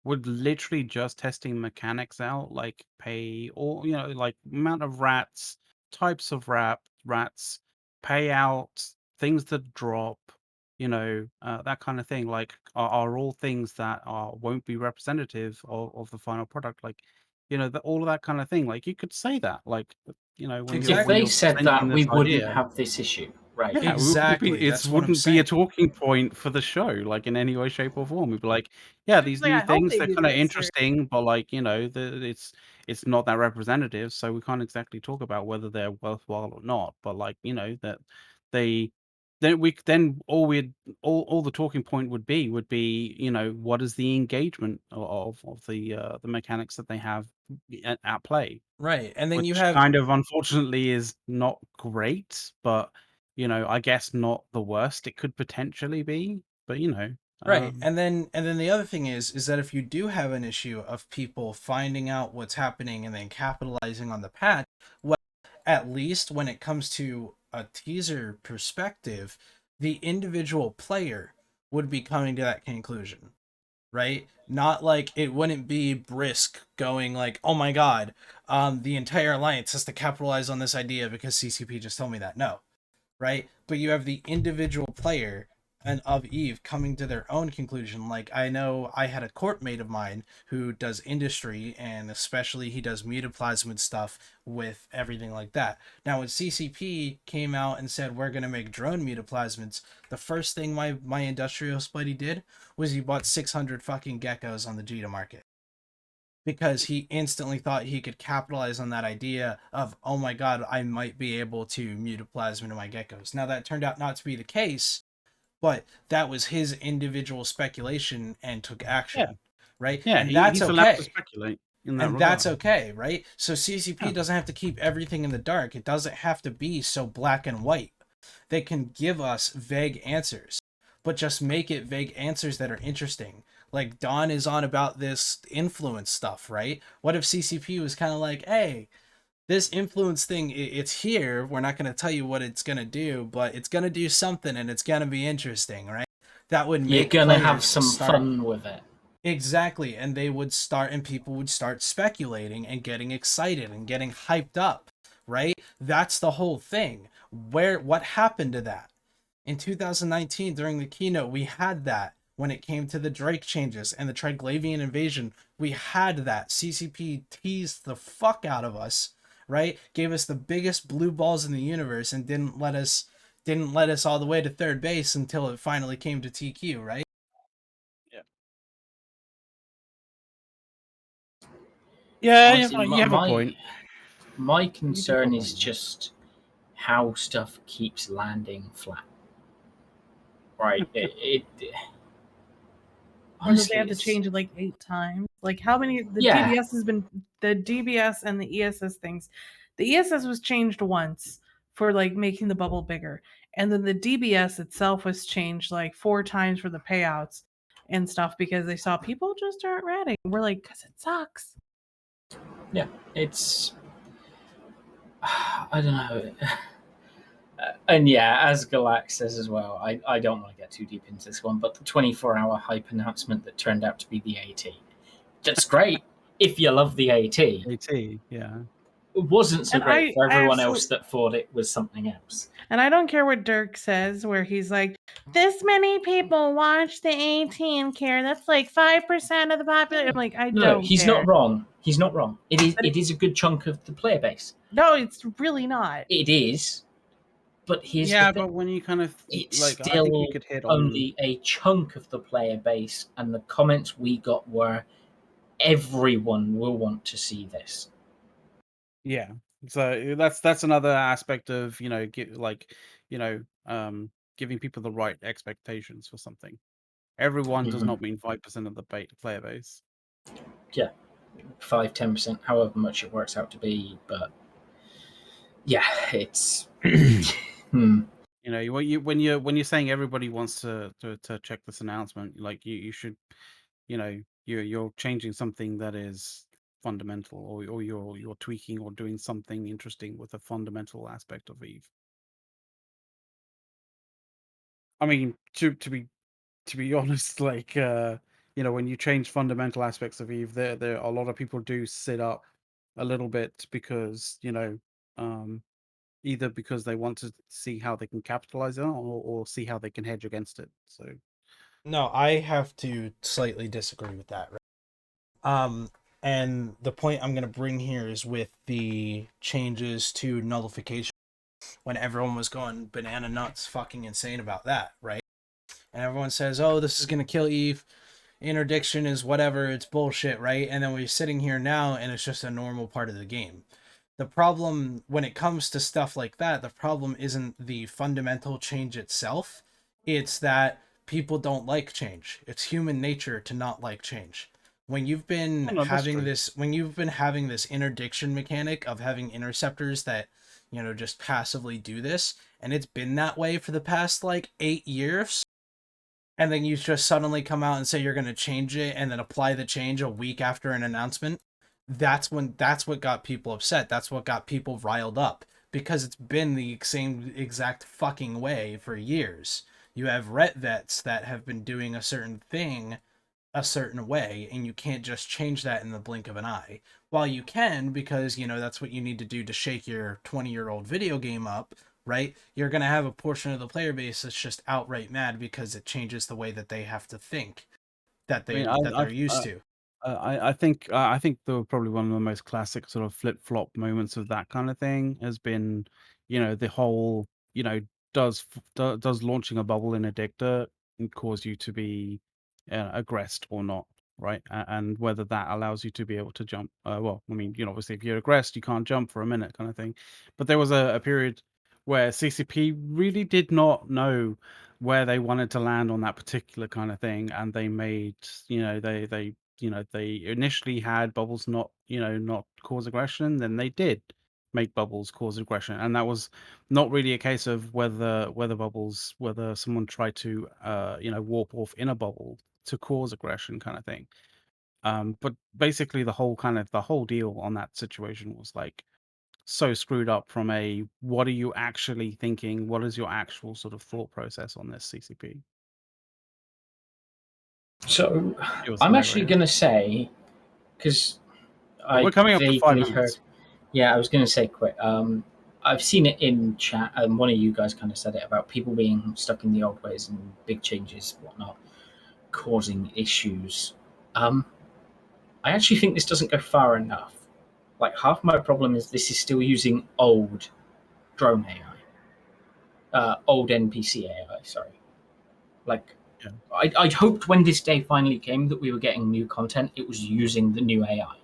A: would literally just testing mechanics out, like pay, or like amount of rats, types of rats, payouts, things that drop, that kind of thing. Like are all things that won't be representative of the final product. Like, all of that kind of thing. Like you could say that, like, when
F: Exactly.
I: If
A: when
I: they
A: you're
I: said
A: presenting
I: that, we
A: this
I: wouldn't
A: idea.
I: have this issue, right?
A: Yeah,
F: Exactly,
A: it
F: that's what I'm
A: wouldn't be a
F: saying.
A: talking point for the show, like, in any way, shape, or form. We'd be like, "Yeah, these
B: Actually,
A: new
B: I hope
A: things,
B: they
A: they're
B: do
A: kinda
B: this. Or
A: interesting, but, like, it's not that representative, so we can't exactly talk about whether they're worthwhile or not." But, like, that they then all the talking point would be, what is the engagement of the mechanics that they have at play?
F: Right. And then you
A: Which
F: have
A: kind of unfortunately is not great, but, I guess not the worst it could potentially be, but,
F: right.
A: um,
F: And then the other thing is that if you do have an issue of people finding out what's happening and then capitalizing on the patch, well, at least when it comes to a teaser perspective, the individual player would be coming to that conclusion. Right? Not like it wouldn't be Brisk going like, "Oh my god, the entire alliance has to capitalize on this idea because CCP just told me that." No, right? But you have the individual player and of Eve coming to their own conclusion. Like I know I had a court mate of mine who does industry, and especially he does mutaplasmid stuff with everything like that. Now when CCP came out and said we're gonna make drone mutaplasmids, the first thing my industrial buddy did was he bought 600 fucking geckos on the Jita market, because he instantly thought he could capitalize on that idea of, oh my god, I might be able to mutaplasm into my geckos. Now that turned out not to be the case, but that was his individual speculation and took
A: yeah,
F: action, right?
A: yeah,
F: And that's
A: he's allowed to
F: okay.
A: speculate in that
F: And that's
A: regard.
F: okay, right? So CCP
A: Yeah.
F: doesn't have to keep everything in the dark. It doesn't have to be so black and white. They can give us vague answers, but just make it vague answers that are interesting. Like Don is on about this influence stuff, right? What if CCP was kind of like, hey, this influence thing, it's here. We're not going to tell you what it's going to do, but it's going to do something and it's going to be interesting, right? That would
I: You're
F: make
I: gonna have
F: players
I: some
F: start.
I: fun with it.
F: Exactly, and they would start, and people would start speculating and getting excited and getting hyped up, right? That's the whole thing. What happened to that? In 2019, during the keynote, we had that. When it came to the Drake changes and the Triglavian invasion, we had that. CCP teased the fuck out of us, right? Gave us the biggest blue balls in the universe and didn't let us all the way to third base until it finally came to TQ, right?
A: Yeah,
I: Honestly,
A: you have a point.
I: my
A: You do have
I: concern
A: a
I: is
A: point.
I: just how stuff keeps landing flat. Right?
B: Or that they have to
I: Honestly,
B: change it like 8 times. Like how many the
I: Yeah.
B: DBS has been the DBS and the ESS things. The ESS was changed once for like making the bubble bigger. And then the DBS itself was changed like 4 times for the payouts and stuff because they saw people just aren't ready. We're like, because it sucks.
I: Yeah, it's I don't know. And yeah, as Galax says as well, I don't want to get too deep into this one, but the 24-hour hype announcement that turned out to be the AT. That's great if you love the AT.
A: AT, yeah.
I: It wasn't so
B: And
I: great for everyone
B: absolutely,
I: else that thought it was something else.
B: and I don't care what Dirk says, where he's like, this many people watch the AT and care. That's like 5% of the population. I'm like, I
I: No,
B: don't
I: he's
B: care.
I: not wrong. He's not wrong.
B: But
I: It is a good chunk of the player base.
B: No, it's really not.
I: It is, but here's
A: Yeah,
I: the thing.
A: but when you kind of
I: It's
A: like, I
I: still
A: think you could hit on.
I: only a chunk of the player base, and the comments we got were, everyone will want to see this.
A: Yeah, so that's another aspect of giving people the right expectations for something. Everyone does
I: Mhm.
A: not mean 5% of the player base.
I: Yeah, 5-10%, however much it works out to be, but yeah, it's
A: You know, when you're saying everybody wants to check this announcement, like you should, you're changing something that is fundamental, or you're tweaking or doing something interesting with a fundamental aspect of Eve. I mean, to be honest, like when you change fundamental aspects of Eve, there a lot of people do sit up a little bit because um, either because they want to see how they can capitalize on it, or see how they can hedge against it. So
F: No, I have to slightly disagree with that. Right? And the point I'm going to bring here is with the changes to nullification, when everyone was going banana nuts, fucking insane about that, right? And everyone says, "Oh, this is going to kill Eve. Interdiction is whatever, it's bullshit," right? And then we're sitting here now, and it's just a normal part of the game. The problem when it comes to stuff like that, the problem isn't the fundamental change itself. It's that people don't like change. It's human nature to not like change. When you've been
A: no, that's true.
F: having this interdiction mechanic of having interceptors that, just passively do this, and it's been that way for the past like 8 years, and then you just suddenly come out and say you're going to change it and then apply the change a week after an announcement, that's what got people upset. That's what got people riled up, because it's been the same exact fucking way for years. You have ret vets that have been doing a certain thing a certain way, and you can't just change that in the blink of an eye. While you can, because that's what you need to do to shake your 20-year-old video game up, right? You're going to have a portion of the player base that's just outright mad because it changes the way that they have to think, that
A: I mean,
F: they're used to.
A: I think probably one of the most classic sort of flip flop moments of that kind of thing has been, the whole, does launching a bubble in a dictator cause you to be aggressed or not, right? And whether that allows you to be able to jump. Well, I mean, obviously if you're aggressed, you can't jump for a minute, kind of thing. But there was a period where CCP really did not know where they wanted to land on that particular kind of thing, and they made, they initially had bubbles not cause aggression, then they did make bubbles cause aggression, and that was not really a case of whether someone tried to warp off in a bubble to cause aggression, kind of thing. But basically the whole deal on that situation was like so screwed up from a, what are you actually thinking, what is your actual sort of thought process on this CCP.
I: So
A: It was
I: I'm actually
A: hilarious.
I: going to say, because
A: We're
I: I
A: coming up to 5
I: vaguely heard.
A: minutes.
I: Yeah, I was going to say quick. I've seen it in chat, and one of you guys kind of said it about people being stuck in the old ways and big changes, whatnot, causing issues. I actually think this doesn't go far enough. Like, half my problem is this is still using old drone AI, old NPC AI. Sorry. Like,
A: Yeah.
I: I'd hoped when this day finally came that we were getting new content, it was using the new AI.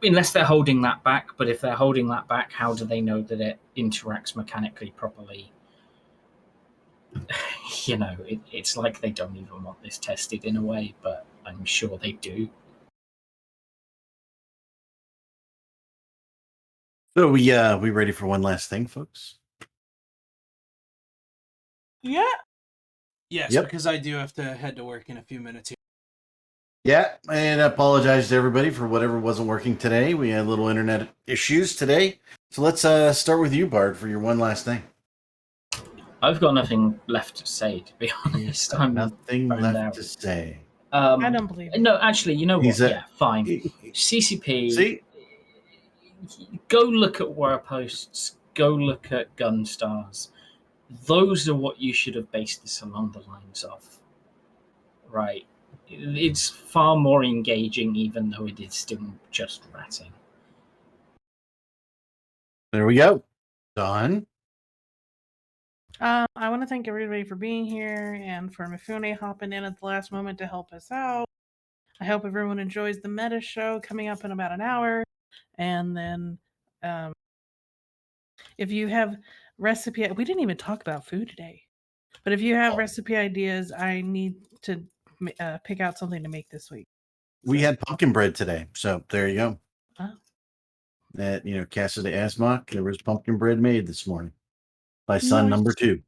I: unless they're holding that back. But if they're holding that back, how do they know that it interacts mechanically properly? It's like they don't even want this tested in a way, but I'm sure they do.
G: So we ready for one last thing, folks?
B: Yeah.
F: Yes,
G: Yep.
F: because I do have to head to work in a few minutes here.
G: Yeah, and I apologize to everybody for whatever wasn't working today. We had little internet issues today. So let's start with you, Bard, for your one last thing.
I: I've got nothing left to say, to be honest. I'm
G: Nothing
I: burned
G: left
I: out.
G: to say.
B: I don't believe it.
I: No, actually, you know what? Yeah, fine.
G: See?
I: CCP. Go look at war posts. Go look at gun stars. Those are what you should have based this along the lines of. Right. It's far more engaging, even though it is still just ratting.
G: There we go. Done.
B: I want to thank everybody for being here and for Mifune hopping in at the last moment to help us out. I hope everyone enjoys the meta show coming up in about an hour. And then if you have recipe, we didn't even talk about food today. But if you have recipe ideas, I need to pick out something to make this week.
G: We had pumpkin bread today, so there you go.
B: Oh.
G: At Casa de Asmock, there was pumpkin bread made this morning by son number 2.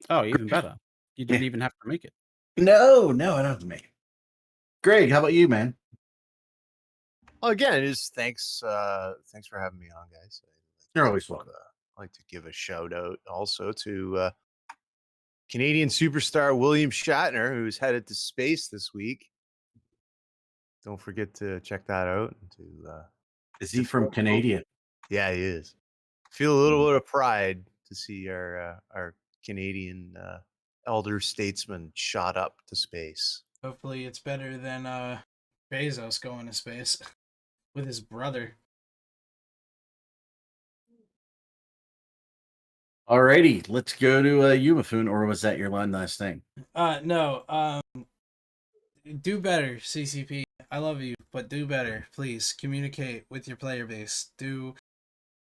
A: Oh, even better. You didn't even have to make it.
G: No, I don't have to make it. Greg, how about you, man?
D: Well, again, thanks for having me on, guys.
G: You're always welcome.
D: I'd like to give a shout out also to Canadian superstar William Shatner, who's headed to space this week. Don't forget to check that out.
G: Is he from Canada?
D: Yeah, he is. Feel a little bit of pride to see our Canadian elder statesman shot up to space.
F: Hopefully it's better than Bezos going to space with his brother.
G: Alrighty, let's go to Umafun, or was that your last thing?
F: No. Do better, CCP. I love you, but do better, please. Communicate with your player base. Do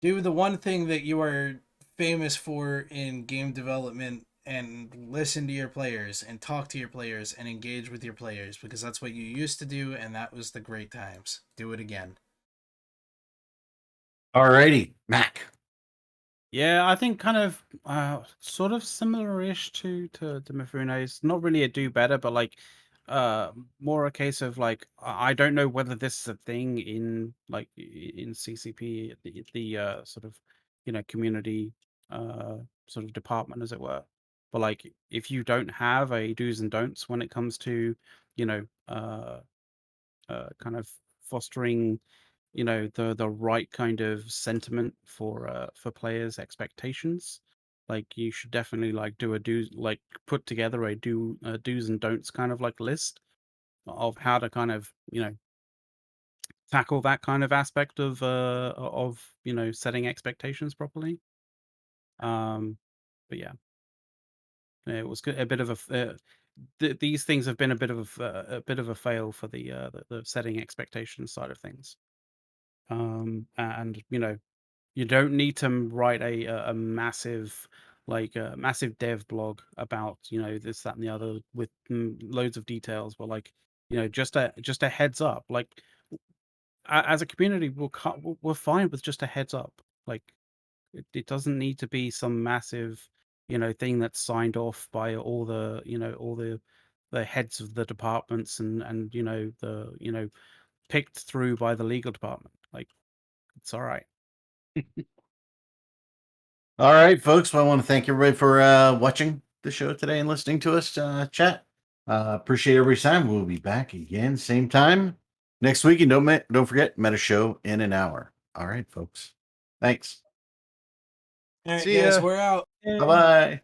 F: the one thing that you are famous for in game development, and listen to your players and talk to your players and engage with your players, because that's what you used to do, and that was the great times. Do it again.
G: Alrighty, Mac.
A: Yeah, I think kind of sort of similar-ish to Mifune's. Not really a do better, but like more a case of like I don't know whether this is a thing in CCP, the sort of community sort of department, as it were. But like if you don't have a do's and don'ts when it comes to kind of fostering the right kind of sentiment for players' expectations, like you should definitely like put together a do's and don'ts kind of like list of how to kind of tackle that kind of aspect of setting expectations properly. But yeah, it was a bit of a these things have been a bit of a fail for the setting expectations side of things. And you don't need to write a massive massive dev blog about this, that, and the other with loads of details, but like just a heads up. Like as a community, we're fine with just a heads up. Like it doesn't need to be some massive thing that's signed off by all the all the heads of the departments and the picked through by the legal department. Like it's all right.
G: All right, folks. Well, I want to thank everybody for watching the show today and listening to us chat. Appreciate everybody's time. We'll be back again, same time next week. And don't forget, Meta Show in an hour. All right, folks. Thanks.
F: All right,
D: See
F: guys,
D: ya.
F: we're out.
G: Bye-bye.